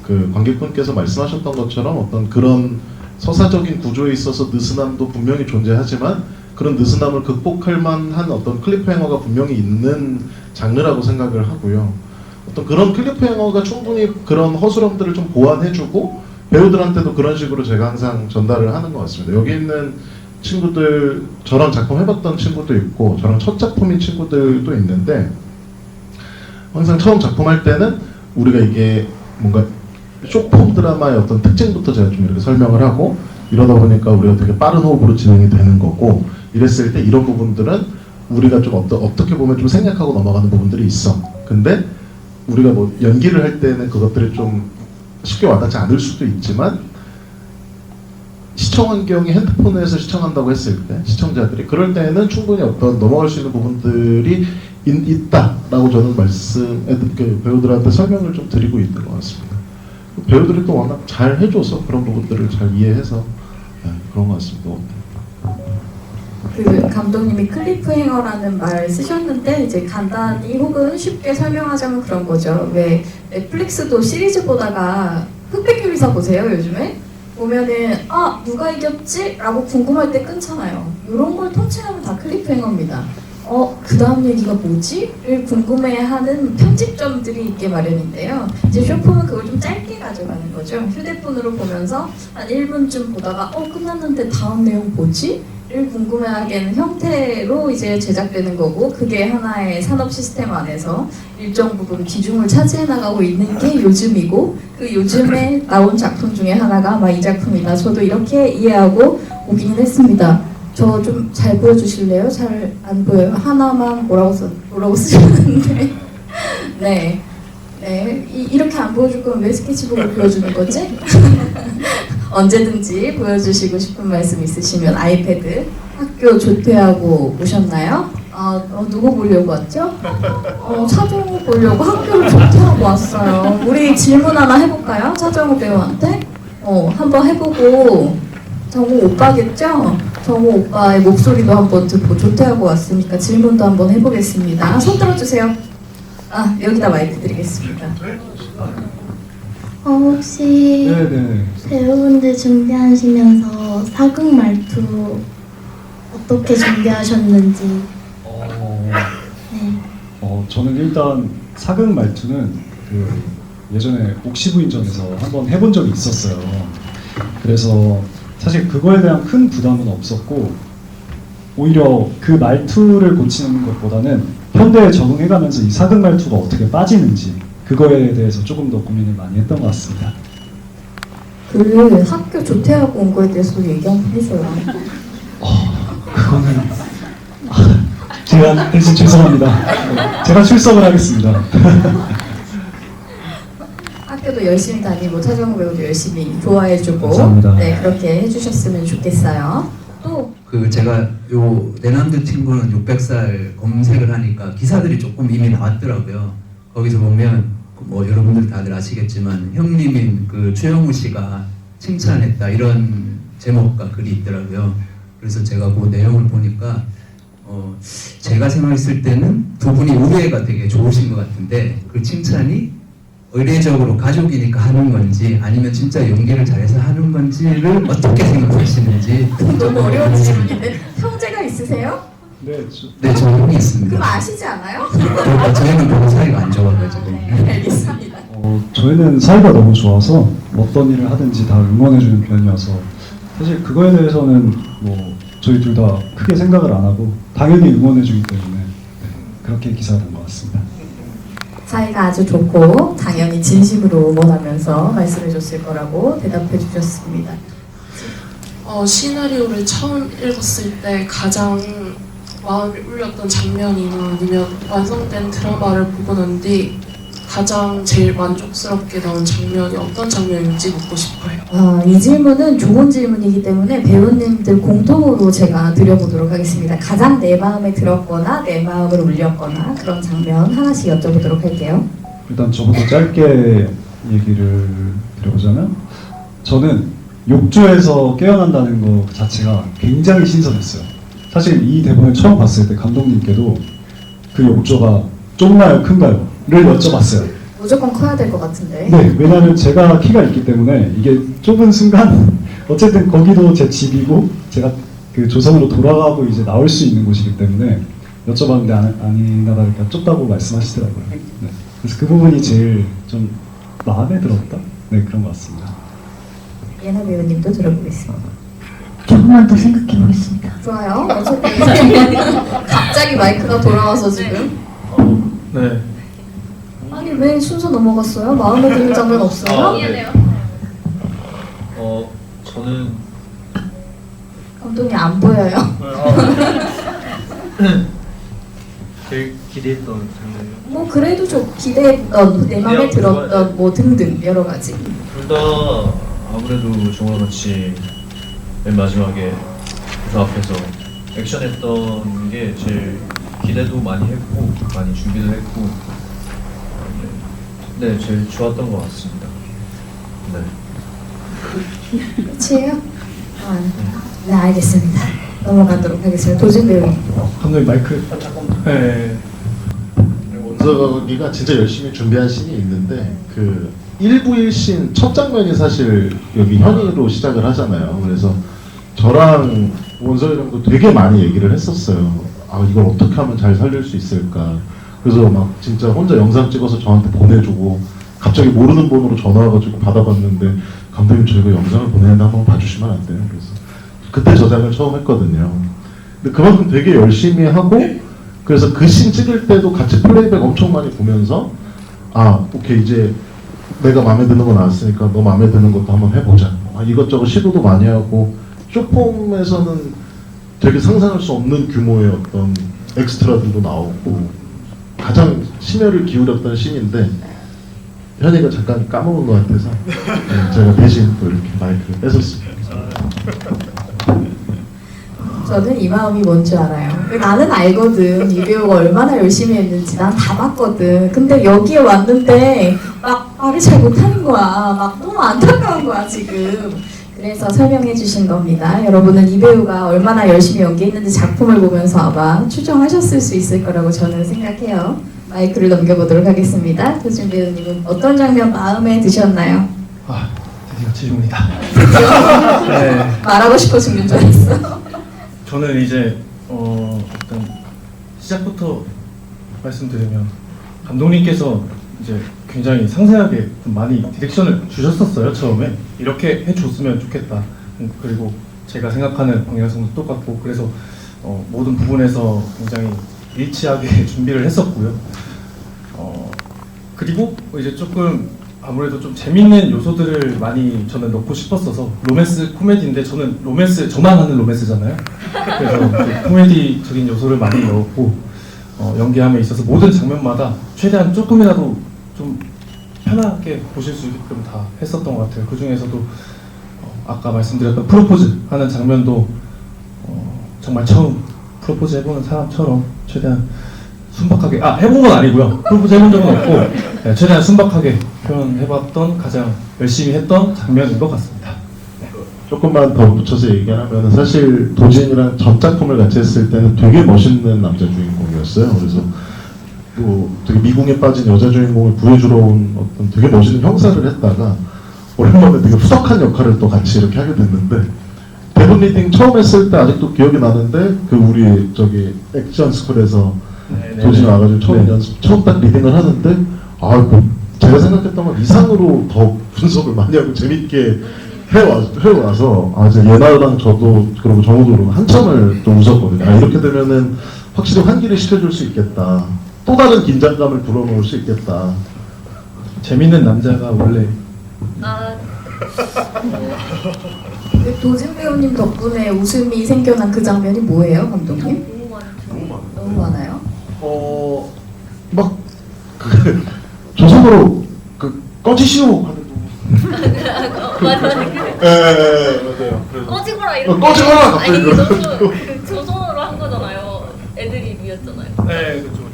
그 관객분께서 말씀하셨던 것처럼 어떤 그런 서사적인 구조에 있어서 느슨함도 분명히 존재하지만, 그런 느슨함을 극복할 만한 어떤 클리프행어가 분명히 있는 장르라고 생각을 하고요. 어떤 그런 클리프행어가 충분히 그런 허술함들을 좀 보완해주고 배우들한테도 그런 식으로 제가 항상 전달을 하는 것 같습니다. 여기 있는 친구들, 저랑 작품 해봤던 친구도 있고 저랑 첫 작품인 친구들도 있는데, 항상 처음 작품 할 때는 우리가 이게 뭔가 숏폼 드라마의 어떤 특징부터 제가 좀 이렇게 설명을 하고, 이러다 보니까 우리가 되게 빠른 호흡으로 진행이 되는 거고, 이랬을 때 이런 부분들은 우리가 좀 어떻게 보면 좀 생략하고 넘어가는 부분들이 있어. 근데 우리가 뭐 연기를 할 때는 그것들이 좀 쉽게 와닿지 않을 수도 있지만, 시청 환경이 핸드폰에서 시청한다고 했을 때 시청자들이 그럴 때는 충분히 어떤 넘어갈 수 있는 부분들이 있다라고 저는 배우들한테 설명을 좀 드리고 있는 것 같습니다. 배우들이 또 워낙 잘 해줘서 그런 부분들을 잘 이해해서 그런 것 같습니다. 그 감독님이 클리프행어라는 말 쓰셨는데 이제 간단히 혹은 쉽게 설명하자면 그런 거죠. 왜 넷플릭스도 시리즈 보다가 흑백 요리사 보세요 요즘에? 보면은 아 누가 이겼지? 라고 궁금할 때 끊잖아요. 이런 걸 통칭하면 다 클리프행어입니다. 그 다음 얘기가 뭐지? 를 궁금해하는 편집점들이 있게 마련인데요. 이제 쇼폼은 그걸 좀 짧게 가져가는 거죠. 휴대폰으로 보면서 한 1분쯤 보다가 끝났는데 다음 내용 뭐지? 를 궁금해하게 하는 형태로 이제 제작되는 거고, 그게 하나의 산업 시스템 안에서 일정 부분 비중을 차지해 나가고 있는 게 요즘이고, 그 요즘에 나온 작품 중에 하나가 아마 이 작품이다. 저도 이렇게 이해하고 오기는 했습니다. 저 좀 잘 보여주실래요? 잘 안 보여요. 하나만 뭐라고 쓰셨는데 네. 이렇게 안 보여줄 거면 왜 스케치북을 보여주는 거지? 언제든지 보여주시고 싶은 말씀 있으시면 아이패드. 학교 조퇴하고 오셨나요? 누구 보려고 왔죠? 차정우 보려고 학교를 조퇴하고 왔어요. 우리 질문 하나 해볼까요? 차정우 배우한테? 한번 해보고. 정우 오빠겠죠? 정우 오빠의 목소리도 한번 듣고 조퇴하고 왔으니까 질문도 한번 해보겠습니다. 손 들어주세요. 여기다 마이크 드리겠습니다. 혹시 네네. 배우분들 준비하시면서 사극 말투 어떻게 준비하셨는지? 네. 저는 일단 사극 말투는 그 예전에 옥시부인전에서 한번 해본 적이 있었어요. 그래서 사실 그거에 대한 큰 부담은 없었고, 오히려 그 말투를 고치는 것보다는 현대에 적응해가면서 이 사극 말투가 어떻게 빠지는지 그거에 대해서 조금 더 고민을 많이 했던 것 같습니다. 그 학교 조퇴하고 온 거에 대해서 얘기 한번 해줘요. 그거는 제가 대신 죄송합니다. 제가 출석을 하겠습니다. 학교도 열심히 다니고 차정우 배우도 열심히 좋아해주고 감사합니다. 네 그렇게 해주셨으면 좋겠어요. 또 제가 요 내남드 친구는 600살 검색을 하니까 기사들이 조금 이미 나왔더라고요. 거기서 보면 뭐 여러분들 다들 아시겠지만 형님인 그 최영우 씨가 칭찬했다 이런 제목과 글이 있더라고요. 그래서 제가 그 내용을 보니까 제가 생각했을 때는 두 분이 우애가 되게 좋으신 것 같은데, 그 칭찬이 의례적으로 가족이니까 하는 건지 아니면 진짜 연기를 잘해서 하는 건지를 어떻게 생각하시는지 너무 어려운 질문인데 형제가 있으세요? 네, 저는 있습니다. 그럼 아시지 않아요? 저희는 별로 사이가 안 좋아가지고. 네, 알겠습니다. 저희는 사이가 너무 좋아서 어떤 일을 하든지 다 응원해주는 편이어서 사실 그거에 대해서는 뭐 저희 둘 다 크게 생각을 안 하고 당연히 응원해주기 때문에 그렇게 기사가 된 것 같습니다. 사이가 아주 좋고 당연히 진심으로 응원하면서 말씀해줬을 거라고 대답해 주셨습니다. 시나리오를 처음 읽었을 때 가장 마음이 울렸던 장면이나 아니면 완성된 드라마를 보고 난 뒤 가장 제일 만족스럽게 나온 장면이 어떤 장면인지 묻고 싶어요. 이 질문은 좋은 질문이기 때문에 배우님들 공통으로 제가 드려보도록 하겠습니다. 가장 내 마음에 들었거나 내 마음을 울렸거나 그런 장면 하나씩 여쭤보도록 할게요. 일단 저부터 짧게 얘기를 드려보자면, 저는 욕조에서 깨어난다는 것 자체가 굉장히 신선했어요. 사실 이 대본을 처음 봤을 때 감독님께도 그 욕조가 좁나요 큰가요? 를 여쭤봤어요. 무조건 커야 될 것 같은데. 네, 왜냐하면 제가 키가 있기 때문에 이게 좁은 순간 어쨌든 거기도 제 집이고 제가 그 조선으로 돌아가고 이제 나올 수 있는 곳이기 때문에 여쭤봤는데 아니나 다를까 좁다고 말씀하시더라고요. 네. 그래서 그 부분이 제일 좀 마음에 들었다? 네, 그런 것 같습니다. 예나 배우님도 들어보겠습니다. 조금만 더 생각해 보겠습니다. 좋아요. 어차피 갑자기 마이크가 돌아와서 지금. 네. 아니 왜 순서 넘어갔어요? 마음에 드는 장면 없어요? 네. 저는 감독님 안 보여요. 제일 기대했던 장면이요. 뭐 그래도 좀 기대했던, 내 마음에 들었던 뭐 등등 여러 가지. 둘 다 아무래도 정우랑 같이 맨 마지막에 그 앞에서 액션했던 게 제일 기대도 많이 했고 많이 준비도 했고 네 제일 좋았던 것 같습니다. 네. 끝이에요? 네 알겠습니다. 넘어가도록 하겠습니다. 도진 배우님. 감독님 마이크. 네. 원석이가 진짜 열심히 준비한 씬이 있는데 그 1부 1씬 첫 장면이 사실 여기 현이로 시작을 하잖아요. 그래서 저랑 원석이랑도 되게 많이 얘기를 했었어요. 아 이걸 어떻게 하면 잘 살릴 수 있을까. 그래서 막 진짜 혼자 영상 찍어서 저한테 보내주고 갑자기 모르는 번호로 전화 와가지고 받아봤는데 감독님 저 이거 영상을 보내는데 한번 봐주시면 안 돼요? 그래서 그때 저장을 처음 했거든요. 근데 그만큼 되게 열심히 하고 그래서 그 씬 찍을 때도 같이 플레이백 엄청 많이 보면서 아 오케이 이제 내가 마음에 드는 거 나왔으니까 너 마음에 드는 것도 한번 해보자. 아, 이것저것 시도도 많이 하고 쇼폼에서는 되게 상상할 수 없는 규모의 어떤 엑스트라들도 나오고 가장 심혈을 기울였던 씬인데 현이가 잠깐 까먹은 것 같아서 네, 제가 대신 또 이렇게 마이크를 뺏었습니다. 저는 이 마음이 뭔지 알아요. 나는 알거든. 이 배우가 얼마나 열심히 했는지 난 다 봤거든. 근데 여기에 왔는데 막 말을 잘 못하는 거야. 막 너무 안타까운 거야 지금. 그래서 설명해 주신 겁니다. 여러분은 이 배우가 얼마나 열심히 연기했는지 작품을 보면서 아마 추정하셨을 수 있을 거라고 저는 생각해요. 마이크를 넘겨보도록 하겠습니다. 도진 배우님은 어떤 장면 마음에 드셨나요? 아 드디어 질문이다. 네. 말하고 싶어 죽는 줄 알았어. 저는 이제 일단 시작부터 말씀드리면 감독님께서 이제 굉장히 상세하게 좀 많이 디렉션을 주셨었어요. 처음에 이렇게 해줬으면 좋겠다. 그리고 제가 생각하는 방향성도 똑같고 그래서 모든 부분에서 굉장히 일치하게 준비를 했었고요. 그리고 이제 조금 아무래도 좀 재밌는 요소들을 많이 저는 넣고 싶었어서 로맨스 코미디인데 저는 로맨스 저만 하는 로맨스잖아요. 그래서 그 코미디적인 요소를 많이 넣었고 연기함에 있어서 모든 장면마다 최대한 조금이라도 좀 편하게 보실 수 있게끔 다 했었던 것 같아요. 그 중에서도 아까 말씀드렸던 프로포즈 하는 장면도 정말 처음 프로포즈 해보는 사람처럼 최대한 순박하게 해본 건 아니고요. 프로포즈 해본 적은 없고 네, 최대한 순박하게 표현해봤던 가장 열심히 했던 장면인 것 같습니다. 네. 조금만 더 붙여서 얘기하면 사실 도진이랑 전 작품을 같이 했을 때는 되게 멋있는 남자 주인공이었어요. 그래서 뭐 되게 미궁에 빠진 여자 주인공을 구해주러 온 어떤 되게 멋있는 형사를 했다가 오랜만에 되게 후덕한 역할을 또 같이 이렇게 하게 됐는데 대본 리딩 처음 했을 때 아직도 기억이 나는데 그 우리 저기 액션 스쿨에서 도진이 와가지고 처음 딱 리딩을 하는데 제가 생각했던 건 이상으로 더 분석을 많이 하고 재밌게 해와서 이제 예나랑 저도 그리고 정우도 그러고 한참을 좀 웃었거든요. 이렇게 되면은 확실히 환기를 시켜줄 수 있겠다. 또 다른 긴장감을 불어넣을 수 있겠다. 재밌는 남자가 원래 도진 배우님 덕분에 웃음이 생겨난 그 장면이 뭐예요, 감독님? 너무 많아요. 막 조선으로 꺼지시오 하는 맞아. 맞아요. 꺼지거라 이렇게. 꺼지거라 갑자기 아니 그래가지고. 너무 조선어로 한 거잖아요. 애드립이었잖아요. 네, 그렇죠.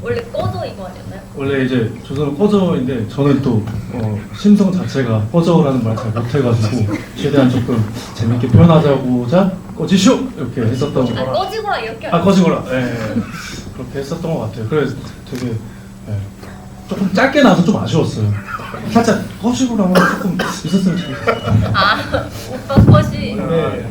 원래 꺼져 이거 아니었나요? 원래 이제 조선은 꺼져인데 저는 또 심성 자체가 꺼져라는 말 잘 못해가지고 최대한 조금 재밌게 표현하자고자 꺼지쇼 이렇게 했었던 거. 꺼지거라 이렇게. 꺼지거라. 네, 그렇게 했었던 것 같아요. 그래서 되게 조금 짧게 나와서 좀 아쉬웠어요. 살짝 꺼지거라 하면 조금 있었으면 좋겠어요. 오빠 컷이. 네.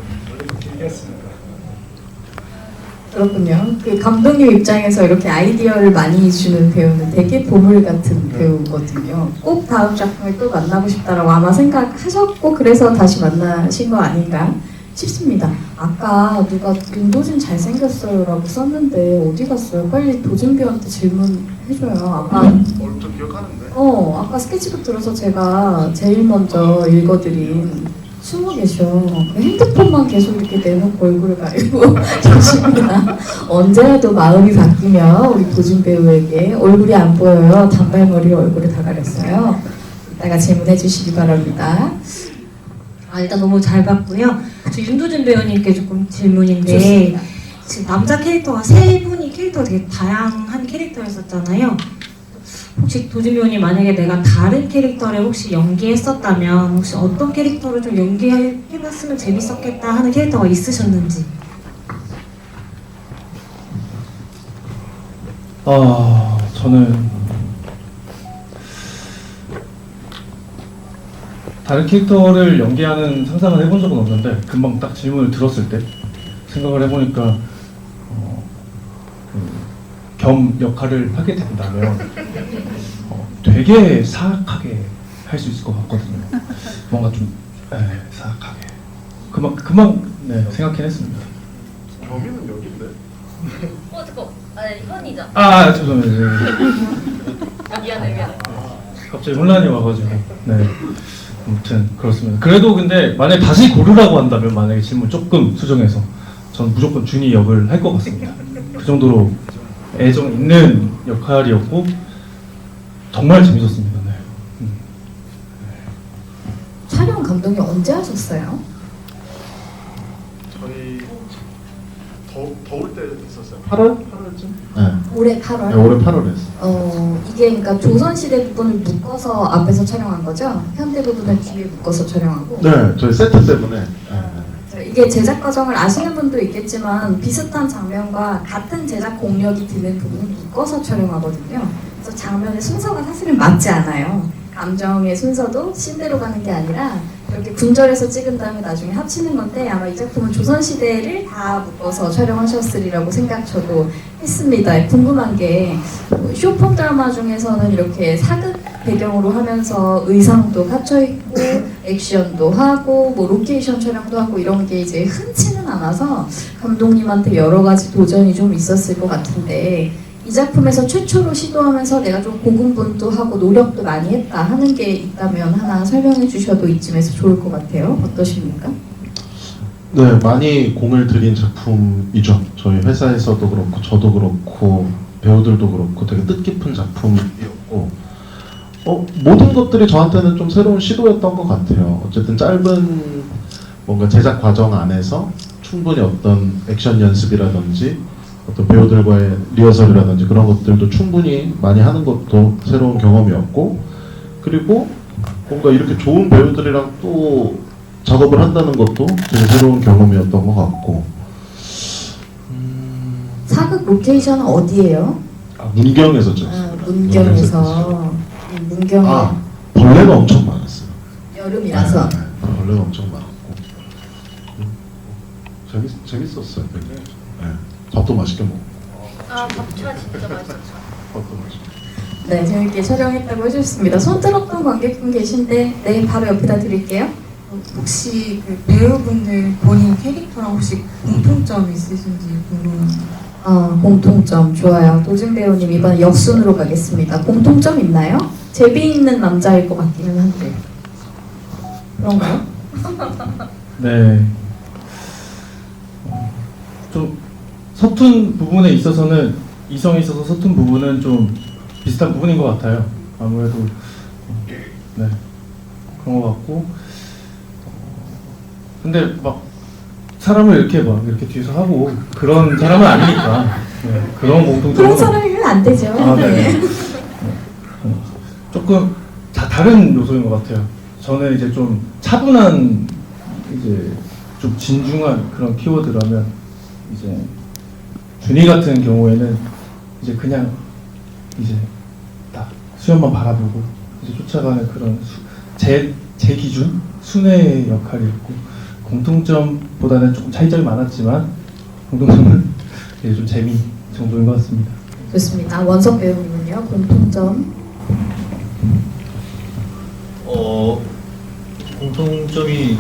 그렇군요. 그 감독님 입장에서 이렇게 아이디어를 많이 주는 배우는 되게 보물 같은 배우거든요. 꼭 다음 작품에 또 만나고 싶다라고 아마 생각하셨고 그래서 다시 만나신 거 아닌가 싶습니다. 아까 누가 윤도진 잘생겼어요라고 썼는데 어디 갔어요? 빨리 도진 배우한테 질문해줘요. 아까 좀 기억하는데. 아까 스케치북 들어서 제가 제일 먼저 읽어드린 숨어 계셔. 핸드폰만 계속 이렇게 내놓고 얼굴을 가리고 계십니다. 언제라도 마음이 바뀌면 우리 도진 배우에게 얼굴이 안 보여요. 단발머리 얼굴을 다 가렸어요. 이따가 질문해 주시기 바랍니다. 일단 너무 잘 봤고요. 저 윤도진 배우님께 조금 질문인데 좋습니다. 지금 남자 캐릭터가 세 분이 캐릭터가 되게 다양한 캐릭터였었잖아요. 혹시 도진 배우님 만약에 내가 다른 캐릭터를 혹시 연기했었다면 혹시 어떤 캐릭터를 좀 연기해봤으면 재밌었겠다 하는 캐릭터가 있으셨는지. 저는 다른 캐릭터를 연기하는 상상을 해본 적은 없는데 금방 딱 질문을 들었을 때 생각을 해보니까 겸 역할을 하게 된다면 되게 사악하게 할 수 있을 것 같거든요. 뭔가 좀 사악하게 금방 생각해냈습니다. 범인은 여기인데. 잠깐. 아니 현이죠. 죄송해요. 미안해. 갑자기 혼란이 와가지고. 네. 아무튼 그렇습니다. 그래도 근데 만약 다시 고르라고 한다면 만약에 질문 조금 수정해서 저는 무조건 준이 역을 할 것 같습니다. 그 정도로 애정 있는 역할이었고 정말 재밌었습니다. 네. 촬영 감독이 언제 하셨어요? 저희 더울 때 있었어요. 8월쯤? 네. 올해 8월? 네, 올해 8월에 했어요. 이게 그러니까 조선시대 부분을 묶어서 앞에서 촬영한 거죠? 현대 부분을 뒤에 묶어서 촬영하고? 네, 저희 세트 때문에. 이게 제작 과정을 아시는 분도 있겠지만 비슷한 장면과 같은 제작 공력이 드는 부분을 묶어서 촬영하거든요. 그래서 장면의 순서가 사실은 맞지 않아요. 감정의 순서도 신대로 가는 게 아니라 이렇게 분절해서 찍은 다음에 나중에 합치는 건데 아마 이 작품은 조선시대를 다 묶어서 촬영하셨으리라고 생각 저도 했습니다. 궁금한 게 쇼폼 드라마 중에서는 이렇게 사극 배경으로 하면서 의상도 갖춰있고 액션도 하고 뭐 로케이션 촬영도 하고 이런 게 이제 흔치는 않아서 감독님한테 여러 가지 도전이 좀 있었을 것 같은데 이 작품에서 최초로 시도하면서 내가 좀 고군분투 하고 노력도 많이 했다 하는 게 있다면 하나 설명해 주셔도 이쯤에서 좋을 것 같아요. 어떠십니까? 네, 많이 공을 들인 작품이죠. 저희 회사에서도 그렇고 저도 그렇고 배우들도 그렇고 되게 뜻깊은 작품이었고 모든 것들이 저한테는 좀 새로운 시도였던 것 같아요. 어쨌든 짧은 뭔가 제작 과정 안에서 충분히 어떤 액션 연습이라든지 어떤 배우들과의 리허설이라든지 그런 것들도 충분히 많이 하는 것도 새로운 경험이었고 그리고 뭔가 이렇게 좋은 배우들이랑 또 작업을 한다는 것도 되게 새로운 경험이었던 것 같고 사극 로케이션은 어디예요? 문경에서 찍었어요. 문경에서 문경에 벌레가 엄청 많았어요. 여름이라서 벌레가 엄청 많았고 재밌었어요. 되게. 네. 밥도 맛있게 먹고. 밥차 진짜 맛있었죠. 밥도 맛있게. 네, 재밌게 촬영했다고 해주셨습니다. 손 들었던 관객분 계신데 네, 바로 옆에다 드릴게요. 혹시 그 배우분들 본인 캐릭터랑 혹시 공통점이 있으신지 궁금합니다. 공통점 좋아요. 도진 배우님 이번 역순으로 가겠습니다. 공통점 있나요? 재미있는 남자일 것 같기는 한데 그런가요? 네. 좀 서툰 부분에 있어서는 이성에 있어서 서툰 부분은 좀 비슷한 부분인 것 같아요. 아무래도 네 그런 것 같고 근데 막 사람을 이렇게 뒤에서 하고 그런 사람은 아니니까 그런 공통점은 그런 사람이면 안 되죠. 네. 조금 다른 요소인 것 같아요. 저는 이제 좀 차분한 이제 좀 진중한 그런 키워드라면 이제 준이 같은 경우에는 이제 그냥 이제 딱 수염만 바라보고 이제 쫓아가는 그런 제 기준 순애의 역할이 있고 공통점보다는 조금 차이점이 많았지만 공통점은 이제 좀 재미 정도인 것 같습니다. 좋습니다. 원석 배우님은요 공통점? 공통점이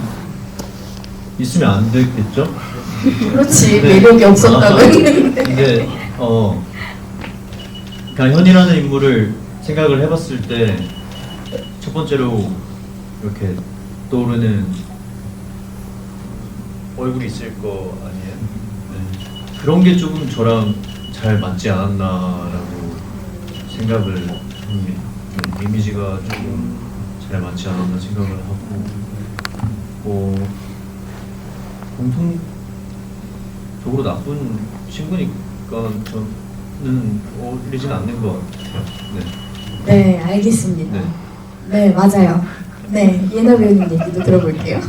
있으면 안 되겠죠? 그렇지 매력이 없었다고 했는데. 근데 그냥 현이라는 인물을 생각을 해봤을 때 첫 번째로 이렇게 떠오르는 얼굴이 있을 거 아니에요? 네. 그런 게 조금 저랑 잘 맞지 않았나라고 생각을 합니다. 이미지가 조금 잘 맞지 않았나 생각을 하고 공통적으로 나쁜 친구니까 저는 어울리진 않는 것 같아요. 네. 네, 알겠습니다. 네. 네, 맞아요. 네, 예나 배우님 얘기도 들어볼게요.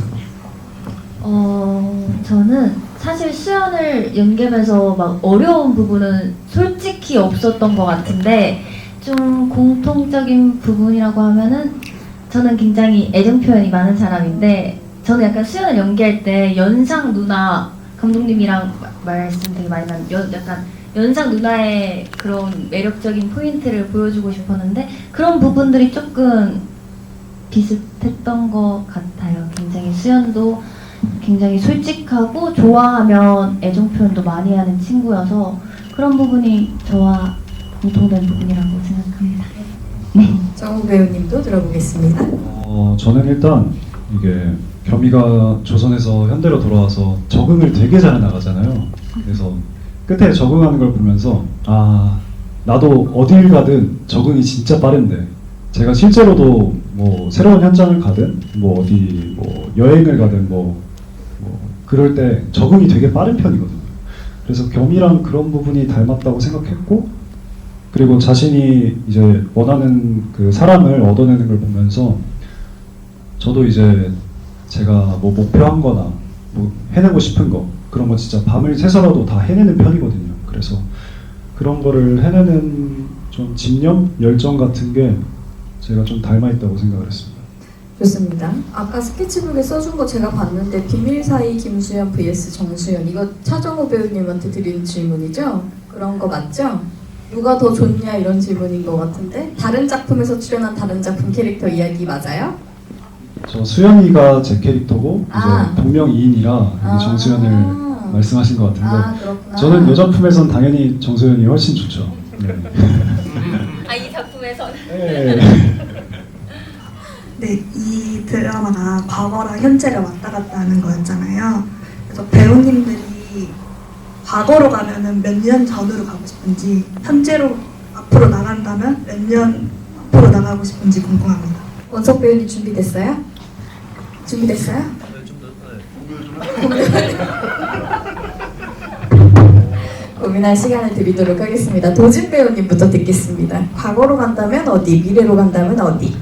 저는 사실 수연을 연기하면서 막 어려운 부분은 솔직히 없었던 것 같은데 좀 공통적인 부분이라고 하면은 저는 굉장히 애정 표현이 많은 사람인데 저는 약간 수연을 연기할 때 연상 누나 감독님이랑 말씀 되게 많이 나눈 약간 연상 누나의 그런 매력적인 포인트를 보여주고 싶었는데 그런 부분들이 조금 비슷했던 것 같아요. 굉장히 수연도 굉장히 솔직하고 좋아하면 애정 표현도 많이 하는 친구여서 그런 부분이 저와 공통된 부분이라고 생각합니다. 네. 정우 배우님도 들어보겠습니다. 저는 일단 이게 겸이가 조선에서 현대로 돌아와서 적응을 되게 잘 나가잖아요. 그래서 끝에 적응하는 걸 보면서 아 나도 어딜 가든 적응이 진짜 빠른데 제가 실제로도 뭐 새로운 현장을 가든 뭐 어디 뭐 여행을 가든 뭐 그럴 때 적응이 되게 빠른 편이거든요. 그래서 겸이랑 그런 부분이 닮았다고 생각했고 그리고 자신이 이제 원하는 그 사람을 얻어내는 걸 보면서 저도 이제 제가 뭐 목표한 거나 뭐 해내고 싶은 거 그런 거 진짜 밤을 새서라도 다 해내는 편이거든요. 그래서 그런 거를 해내는 좀 집념, 열정 같은 게 제가 좀 닮아있다고 생각을 했습니다. 좋습니다. 아까 스케치북에 써준 거 제가 봤는데 비밀 사이 김수현 vs 정수현 이거 차정우 배우님한테 드린 질문이죠? 그런 거 맞죠? 누가 더 좋냐 이런 질문인 것 같은데 다른 작품에서 출연한 다른 작품 캐릭터 이야기 맞아요? 저 수연이가 제 캐릭터고 이제 동명이인이라 정수현을 말씀하신 것 같은데 그렇구나. 저는 이 작품에선 당연히 정수현이 훨씬 좋죠. 네. 이 작품에서는? 네, 이 드라마가 과거랑 현재를 왔다 갔다 하는 거였잖아요. 그래서 배우님들이 과거로 가면은 몇 년 전으로 가고 싶은지 현재로 앞으로 나간다면 몇 년 앞으로 나가고 싶은지 궁금합니다. 원석 배우님 준비됐어요? 준비됐어요? 고민할 시간을 드리도록 하겠습니다. 도진 배우님부터 듣겠습니다. 과거로 간다면 어디, 미래로 간다면 어디?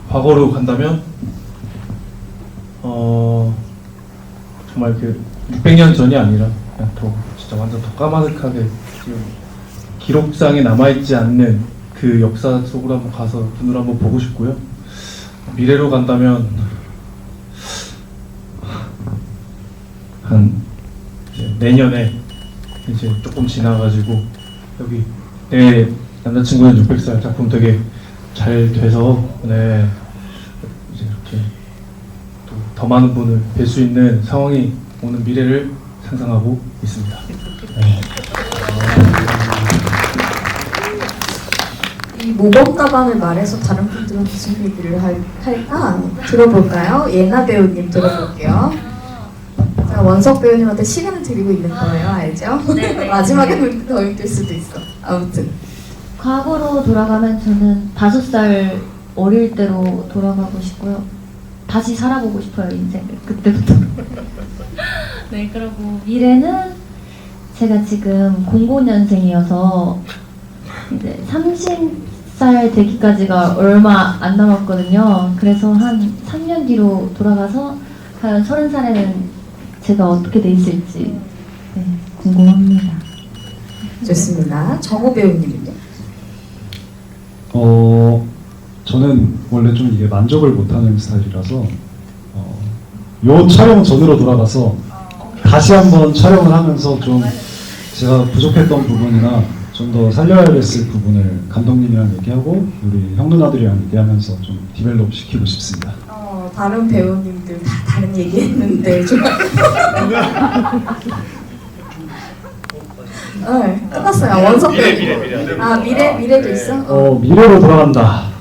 과거로 간다면 정말 그 600년 전이 아니라 그냥 더 진짜 완전 더 까마득하게 지금 기록상에 남아있지 않는 그 역사 속으로 한번 가서 눈으로 한번 보고 싶고요. 미래로 간다면 한 이제 내년에 이제 조금 지나가지고 여기 내 남자친구의 600살 작품 되게 잘 돼서 네 이제 이렇게 또 더 많은 분을 뵐 수 있는 상황이 오는 미래를 상상하고 있습니다. 네. 이 모범 답안을 말해서 다른 분들은 무슨 얘기를 할까? 들어볼까요? 예나 배우님 들어볼게요. 자, 원석 배우님한테 시간을 드리고 있는 거예요, 알죠? 네. 마지막에는 더 힘들 수도 있어. 아무튼 과거로 돌아가면 저는 5살 어릴 때로 돌아가고 싶고요. 다시 살아보고 싶어요, 인생을. 그때부터. 네, 그리고 미래는 제가 지금 00년생이어서 이제 30살 되기까지가 얼마 안 남았거든요. 그래서 한 3년 뒤로 돌아가서 과연 30살에는 제가 어떻게 돼 있을지 궁금합니다. 좋습니다. 정우 배우님은요? 저는 원래 좀 이게 만족을 못하는 스타일이라서 요 촬영 전으로 돌아가서 다시 한번 촬영을 하면서 좀 제가 부족했던 부분이나 좀 더 살려야 됐을 부분을 감독님이랑 얘기하고 우리 형 누나들이랑 얘기하면서 좀 디벨롭 시키고 싶습니다. 다른 배우님들 다 다른 얘기했는데 좀 네, 끝났어요. 원석 배우. 미래. 미래도 있어? 미래로 돌아간다.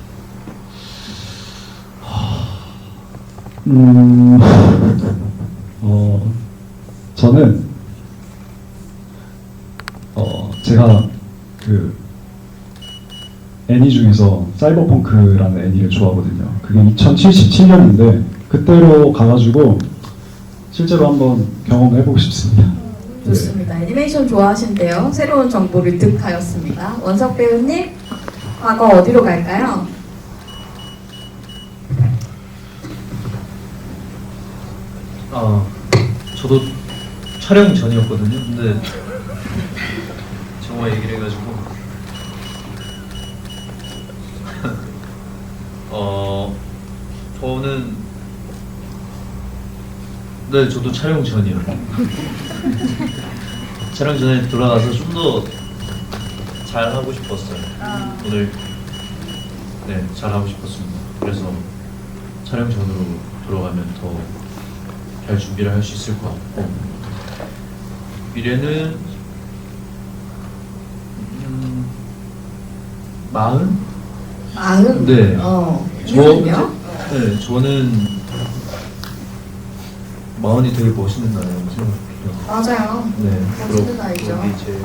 저는 제가 그 애니 중에서 사이버펑크라는 애니를 좋아하거든요. 그게 2077년인데 그때로 가가지고 실제로 한번 경험을 해보고 싶습니다. 좋습니다. 애니메이션 좋아하신대요. 새로운 정보를 득하였습니다. 원석 배우님, 과거 어디로 갈까요? 저도 촬영 전이었거든요. 근데 정말 얘기를 해가지고 저는 네 저도 촬영 전이요. 촬영 전에 돌아가서 좀 더 잘하고 싶었어요. 오늘 네 잘하고 싶었습니다. 그래서 촬영 전으로 돌아가면 더 잘 준비를 할 수 있을 것 같고 미래는 40? 40? 네. 이유는요? 네, 저는 40이 되게 멋있는 나이라고 생각해요. 맞아요. 네. 멋있는 나이죠. 그게 제일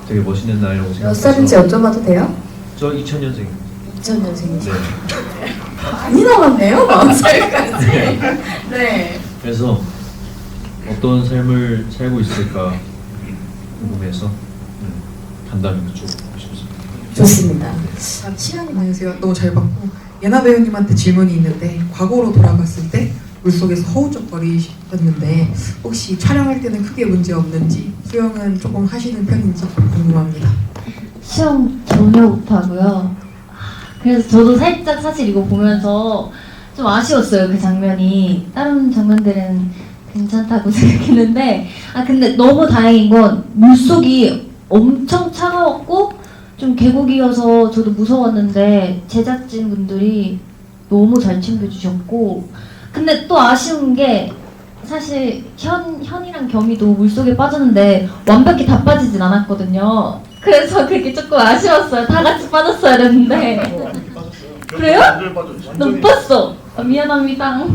되게 멋있는 나이라고 생각해요. 몇 살인지 여쭤봐도 돼요? 저 2000년생입니다. 2000년생이죠. 네. 많이 남았네요, 40살까지. 네. 그래서 어떤 삶을 살고 있을까 궁금해서 간담회 여쭤보고 싶습니다. 좋습니다. 시간이 안녕하세요. 너무 잘 봤고 예나 배우님한테 질문이 있는데 과거로 돌아갔을 때 물속에서 허우적거리셨는데 혹시 촬영할 때는 크게 문제 없는지 수영은 조금 하시는 편인지 궁금합니다. 수영 전혀 못하고요. 그래서 저도 살짝 사실 이거 보면서 좀 아쉬웠어요. 그 장면이. 다른 장면들은 괜찮다고 생각했는데 근데 너무 다행인 건 물속이 엄청 차가웠고 좀 계곡이어서 저도 무서웠는데 제작진 분들이 너무 잘 챙겨주셨고 근데 또 아쉬운 게 사실 현이랑 겸이도 물속에 빠졌는데 완벽히 다 빠지진 않았거든요. 그래서 그게 조금 아쉬웠어요. 다 같이 빠졌어야 했는데. 그래요? 나 못 봤어. 미안합니다.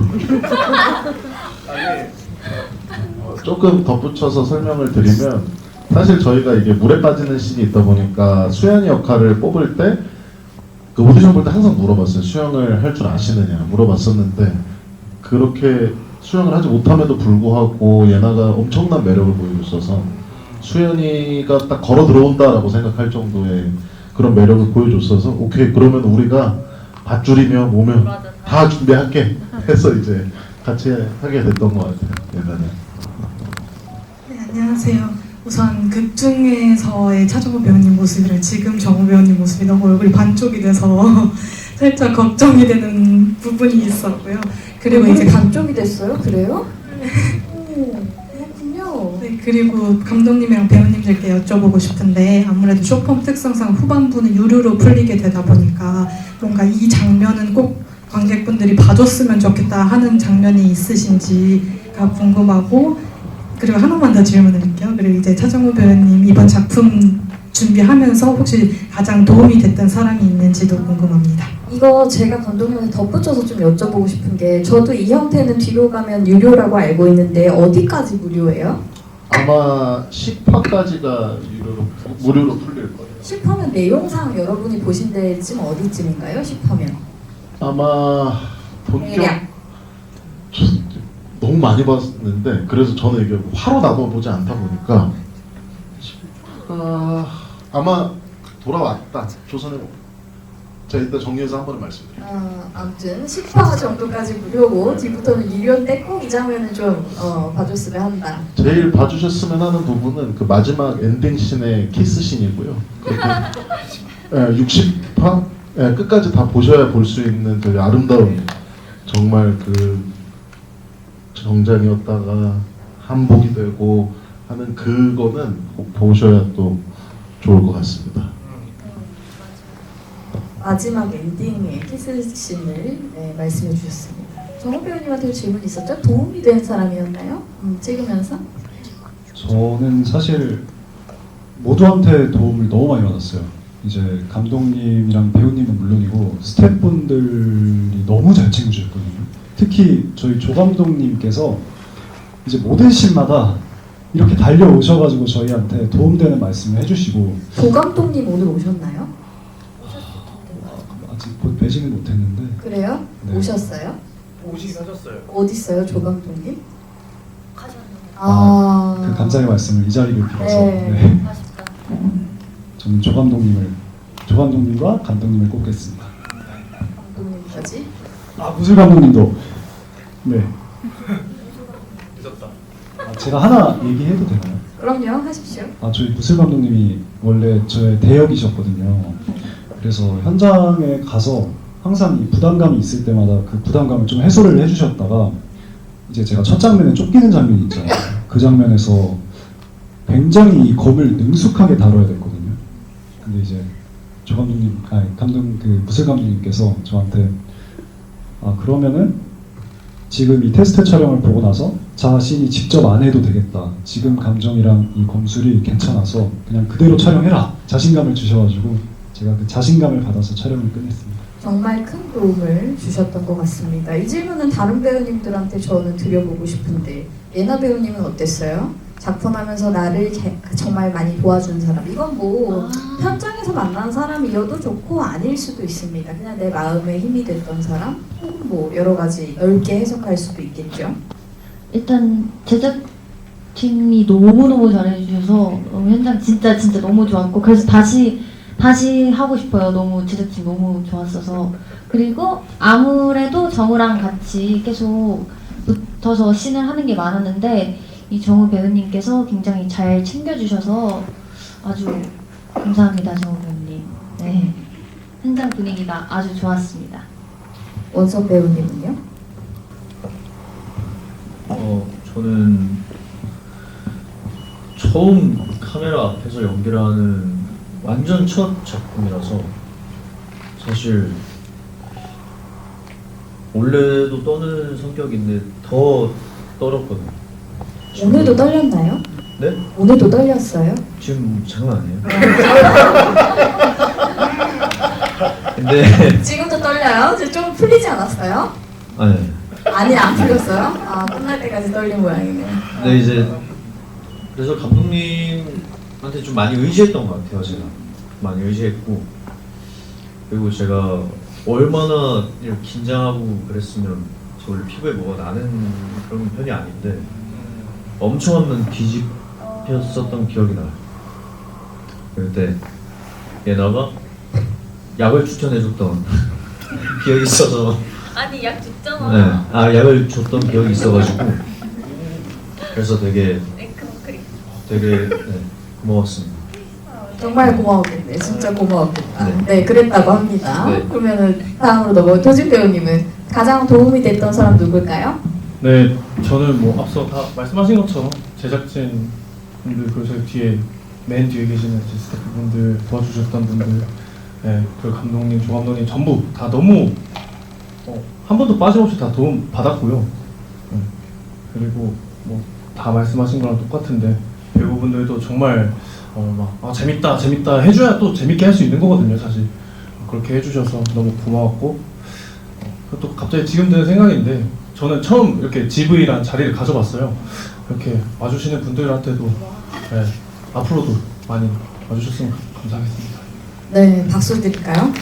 조금 덧붙여서 설명을 드리면 사실 저희가 이게 물에 빠지는 씬이 있다 보니까 수연이 역할을 뽑을 때 그 오디션 볼 때 항상 물어봤어요. 수영을 할 줄 아시느냐 물어봤었는데 그렇게 수영을 하지 못함에도 불구하고 예나가 엄청난 매력을 보이고 있어서 수연이가 딱 걸어 들어온다라고 생각할 정도의 그런 매력을 보여줬어서 오케이 그러면 우리가 밧줄이며 뭐며 다 준비할게 해서 이제 같이 하게 됐던 것 같아요. 예나는. 네, 안녕하세요. 우선 극 중에서의 차정우 배우님 모습이랑 지금 정우 배우님 모습이 너무 얼굴이 반쪽이 돼서 살짝 걱정이 되는 부분이 있었고요. 그리고 이제 반쪽이 됐어요? 그래요? 그렇군요. 네, 그리고 감독님이랑 배우님들께 여쭤보고 싶은데 아무래도 쇼폼 특성상 후반부는 유료로 풀리게 되다 보니까 뭔가 이 장면은 꼭 관객분들이 봐줬으면 좋겠다 하는 장면이 있으신지가 궁금하고 그리고 하나만 더 질문을 드릴게요. 그리고 이제 차정우 배우님 이번 작품 준비하면서 혹시 가장 도움이 됐던 사람이 있는지도 궁금합니다. 이거 제가 감독님한테 덧붙여서 좀 여쭤보고 싶은 게 저도 이 형태는 뒤로 가면 유료라고 알고 있는데 어디까지 무료예요? 아마 10화까지가 무료로 풀릴 거예요. 10화면 내용상 여러분이 보신 데쯤 어디쯤인가요? 10화면 아마 본격 대략. 너무 많이 봤는데 그래서 저는 이게 화로 나눠보지 않다 보니까 아마 돌아왔다 조선의 제가 이따 정리해서 한 번에 말씀드릴게요. 아무튼 10화 정도까지 무료고 뒤부터는 유료인데 꼭 이 장면은 좀 봐줬으면 한다. 제일 봐주셨으면 하는 부분은 그 마지막 엔딩 씬의 키스 씬이고요. 60화 끝까지 다 보셔야 볼 수 있는 되게 아름다운 정말 그 정장이었다가 한복이 되고 하는 그거는 꼭 보셔야 또 좋을 것 같습니다. 마지막 엔딩의 키스 씬을 말씀해 주셨습니다. 정우 배우님한테 질문 있었죠? 도움이 된 사람이었나요? 찍으면서? 저는 사실 모두한테 도움을 너무 많이 받았어요. 이제 감독님이랑 배우님은 물론이고 스태프분들이 너무 잘 챙겨주셨거든요. 특히 저희 조 감독님께서 이제 모든 씬마다 이렇게 달려오셔가지고 저희한테 도움되는 말씀을 해주시고. 조 감독님 오늘 오셨나요? 아직 곧 뵈지는 못했는데. 그래요? 네. 오셨어요? 오시긴 하셨어요. 어디 있어요, 조 감독님? 그 감사의 말씀을 이 자리를 빌어서 네. 저는 조 감독님과 감독님을 꼽겠습니다. 감독님까지? 무술 감독님도 네. 늦었다. 제가 하나 얘기해도 되나요? 그럼요, 하십시오. 저희 무술 감독님이 원래 저의 대역이셨거든요. 그래서 현장에 가서 항상 이 부담감이 있을 때마다 그 부담감을 좀 해소를 해주셨다가 이제 제가 첫 장면에 쫓기는 장면이 있잖아요. 그 장면에서 굉장히 이 검을 능숙하게 다뤄야 됐거든요. 근데 이제 조 감독님, 그 무술 감독님께서 저한테 그러면은 지금 이 테스트 촬영을 보고 나서 자신이 직접 안 해도 되겠다. 지금 감정이랑 이 검술이 괜찮아서 그냥 그대로 촬영해라. 자신감을 주셔가지고 제가 그 자신감을 받아서 촬영을 끝냈습니다. 정말 큰 도움을 주셨던 것 같습니다. 이 질문은 다른 배우님들한테 저는 드려보고 싶은데 예나 배우님은 어땠어요? 작품하면서 나를 정말 많이 도와준 사람. 이건 뭐 현장에서 만난 사람이어도 좋고 아닐 수도 있습니다. 그냥 내 마음에 힘이 됐던 사람, 혹은 뭐 여러 가지 넓게 해석할 수도 있겠죠. 일단 제작팀이 너무너무 잘해주셔서 현장 진짜 너무 좋았고 그래서 다시 하고 싶어요. 너무 제작팀 너무 좋았어서. 그리고 아무래도 정우랑 같이 계속 붙어서 씬을 하는 게 많았는데 이 정우 배우님께서 굉장히 잘 챙겨주셔서 아주 감사합니다. 정우 배우님. 네. 현장 분위기가 아주 좋았습니다. 원석 배우님은요? 저는 처음 카메라 앞에서 연기를 하는 완전 첫 작품이라서 사실 원래도 떠는 성격인데 더 떨었거든요. 오늘도 떨렸나요? 네? 오늘도 떨렸어요? 지금 장난 아니에요. 근데 지금도 떨려요? 이제 좀 풀리지 않았어요? 아니 안 풀렸어요? 끝날 때까지 떨린 모양이네요. 근데 이제 그래서 감독님한테 좀 많이 의지했던 것 같아요. 제가 많이 의지했고 그리고 제가 얼마나 이렇게 긴장하고 그랬으면 저 원래 피부에 뭐가 나는 그런 편이 아닌데 엄청 한번 뒤집혔었던 기억이 나요. 그때 예나가 약을 추천해줬던 기억이 있어서 아니 약 줬잖아. 네, 약을 줬던 기억이 있어가지고 그래서 되게 고마웠습니다. 정말 고마웠겠네. 진짜 고마웠겠다. 네. 네, 그랬다고 합니다. 네. 그러면은 다음으로 넘어가 도진 배우님은 가장 도움이 됐던 사람 누굴까요? 네, 저는 뭐 앞서 다 말씀하신 것처럼 제작진 분들 그리고 저희 뒤에 맨 뒤에 계시는 스태프분들 도와주셨던 분들, 네, 그리고 감독님, 조 감독님 전부 다 너무 한 번도 빠짐없이 다 도움 받았고요. 그리고 뭐 다 말씀하신 거랑 똑같은데 배우분들도 정말 재밌다 해줘야 또 재밌게 할 수 있는 거거든요, 사실. 그렇게 해주셔서 너무 고마웠고 또 갑자기 지금 드는 생각인데 저는 처음 이렇게 GV란 자리를 가져봤어요. 이렇게 와주시는 분들한테도 앞으로도 많이 와주셨으면 감사하겠습니다. 네, 박수 드릴까요?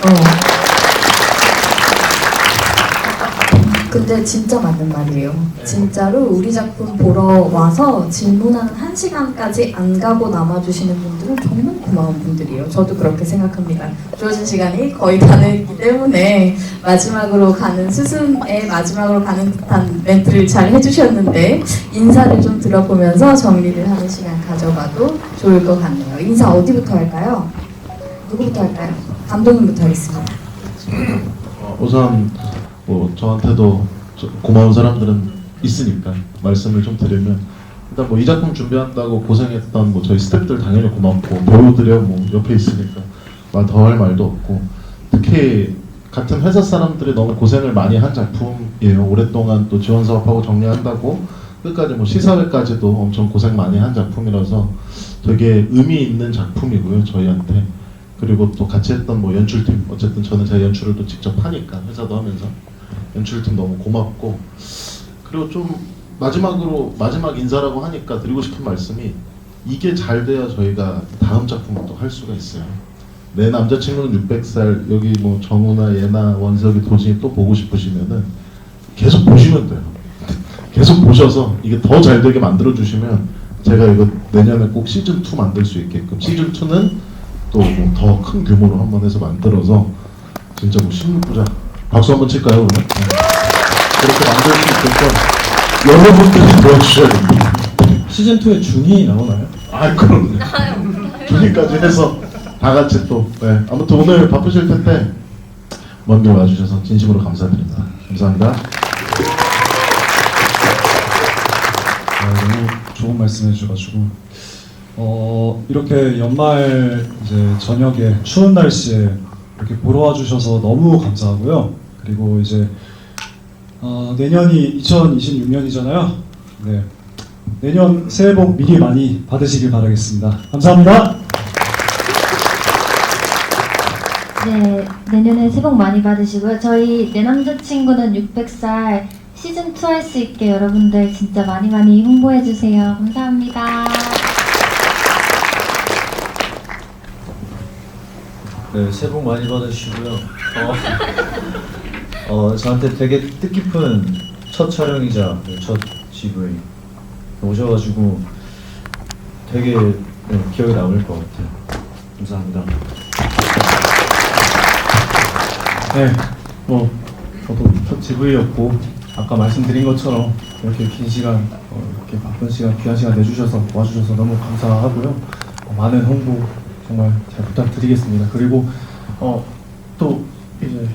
근데 진짜 맞는 말이에요. 진짜로 우리 작품 보러 와서 질문하는 1시간까지 안 가고 남아주시는 분들은 정말 고마운 분들이에요. 저도 그렇게 생각합니다. 주어진 시간이 거의 다 됐기 때문에 마지막으로 가는 스승의 마지막으로 가는 듯한 멘트를 잘 해주셨는데 인사를 좀 들어보면서 정리를 하는 시간 가져봐도 좋을 것 같네요. 인사 어디부터 할까요? 누구부터 할까요? 감독님부터 하겠습니다. 우선 뭐 저한테도 고마운 사람들은 있으니까 말씀을 좀 드리면 일단 뭐 이 작품 준비한다고 고생했던 뭐 저희 스태프들 당연히 고맙고 배우들이야 뭐 옆에 있으니까 더 할 말도 없고 특히 같은 회사 사람들이 너무 고생을 많이 한 작품이에요. 오랫동안 또 지원 사업하고 정리한다고 끝까지 뭐 시사회까지도 엄청 고생 많이 한 작품이라서 되게 의미 있는 작품이고요, 저희한테. 그리고 또 같이 했던 뭐 연출팀, 어쨌든 저는 제 연출을 또 직접 하니까 회사도 하면서 연출팀 너무 고맙고, 그리고 좀 마지막 인사라고 하니까 드리고 싶은 말씀이 이게 잘 돼야 저희가 다음 작품을 또 할 수가 있어요. 내 남자친구는 600살, 여기 뭐 정우나 예나 원석이 도진이 또 보고 싶으시면은 계속 보시면 돼요. 계속 보셔서 이게 더 잘 되게 만들어 주시면 제가 이거 내년에 꼭 시즌 2 만들 수 있게끔 시즌 2는 또 더 큰 규모로 한번 해서 만들어서 진짜 뭐 16부작 박수 한번 칠까요 그러면? 네. 그렇게 만들 수 있게끔 여러분들이 도와주셔야 됩니다. 시즌 2에 준이 나오나요? 아 그럼요. 준이까지 해서 다 같이 또 네. 아무튼 오늘 바쁘실 텐데 먼 길 와주셔서 진심으로 감사드립니다. 감사합니다. 너무 좋은 말씀해 주셔가지고 이렇게 연말 이제 저녁에 추운 날씨에 이렇게 보러 와주셔서 너무 감사하고요. 그리고 이제 내년이 2026년이잖아요. 네, 내년 새해 복 미리 많이 받으시길 바라겠습니다. 감사합니다. 네, 내년에 새해 복 많이 받으시고요. 저희 내 남자친구는 600살 시즌 2 할 수 있게 여러분들 진짜 많이 홍보해 주세요. 감사합니다. 네, 새해 복 많이 받으시고요. 저한테 되게 뜻깊은 첫 촬영이자 첫 GV 오셔가지고 되게 기억에 남을 것 같아요. 감사합니다. 네, 뭐 저도 첫 GV였고 아까 말씀드린 것처럼 이렇게 긴 시간, 이렇게 바쁜 시간, 귀한 시간 내주셔서 와주셔서 너무 감사하고요. 많은 홍보 정말 잘 부탁드리겠습니다. 그리고 또 이제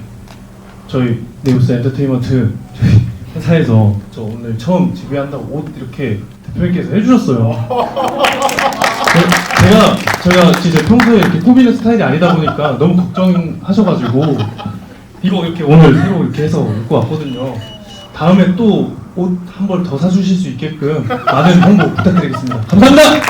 저희 네오스 엔터테인먼트 저희 회사에서 저 오늘 처음 GV 한다고 옷 이렇게 대표님께서 해주셨어요. 제가 진짜 평소에 이렇게 꾸미는 스타일이 아니다 보니까 너무 걱정하셔가지고 이거 이렇게 오늘 새로 이렇게 해서 입고 왔거든요. 다음에 또 옷 한 벌 더 사주실 수 있게끔 많은 홍보 부탁드리겠습니다. 감사합니다.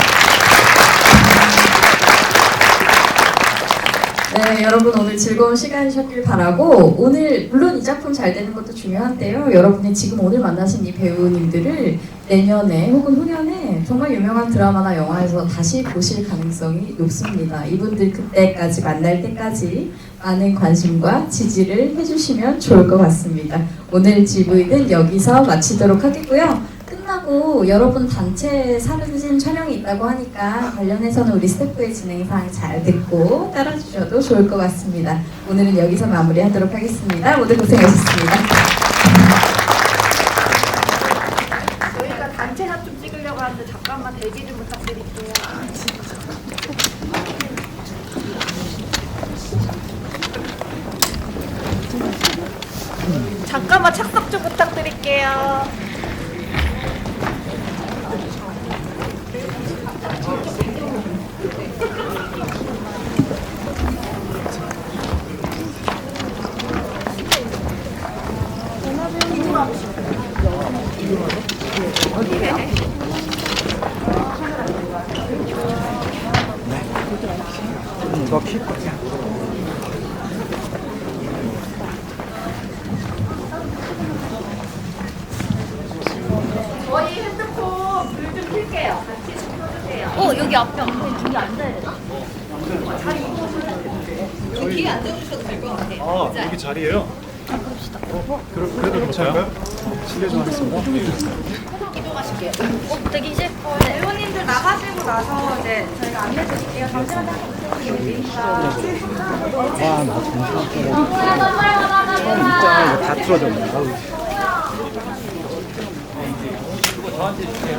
네, 여러분 오늘 즐거운 시간이셨길 바라고 오늘 물론 이 작품 잘 되는 것도 중요한데요. 여러분이 지금 오늘 만나신 이 배우님들을 내년에 혹은 후년에 정말 유명한 드라마나 영화에서 다시 보실 가능성이 높습니다. 이분들 그때까지 만날 때까지 많은 관심과 지지를 해주시면 좋을 것 같습니다. 오늘 GV는 여기서 마치도록 하겠고요. 끝나고 여러분 단체 사진 촬영이 있다고 하니까 관련해서는 우리 스태프의 진행사항 잘 듣고 따라주셔도 좋을 것 같습니다. 오늘은 여기서 마무리하도록 하겠습니다. 모두 고생하셨습니다. 저희가 단체 사진 좀 찍으려고 하는데 잠깐만 대기 좀 부탁드릴게요. 잠깐만 착석 좀 부탁드릴게요. 이거 킬 거야. 저희 핸드폰 불 좀 켤게요. 같이 좀 켜주세요. 여기 앞에 뒤에 앉아야 되나? 자리 이동하셔도 돼요. 저희 안 들어주셔도 될 것 같아요. 여기 자리예요. 그럽시다. 그래도 괜찮을까요? 실례 좀 하겠습니다. 이동하실게요. 대기실? 배우님들 나가시고 나서 이제 저희가 안내드릴게요. 잠시만요. 와, 나 정신 진짜 이거 다 틀어졌네. 아우. 저한테 주세요.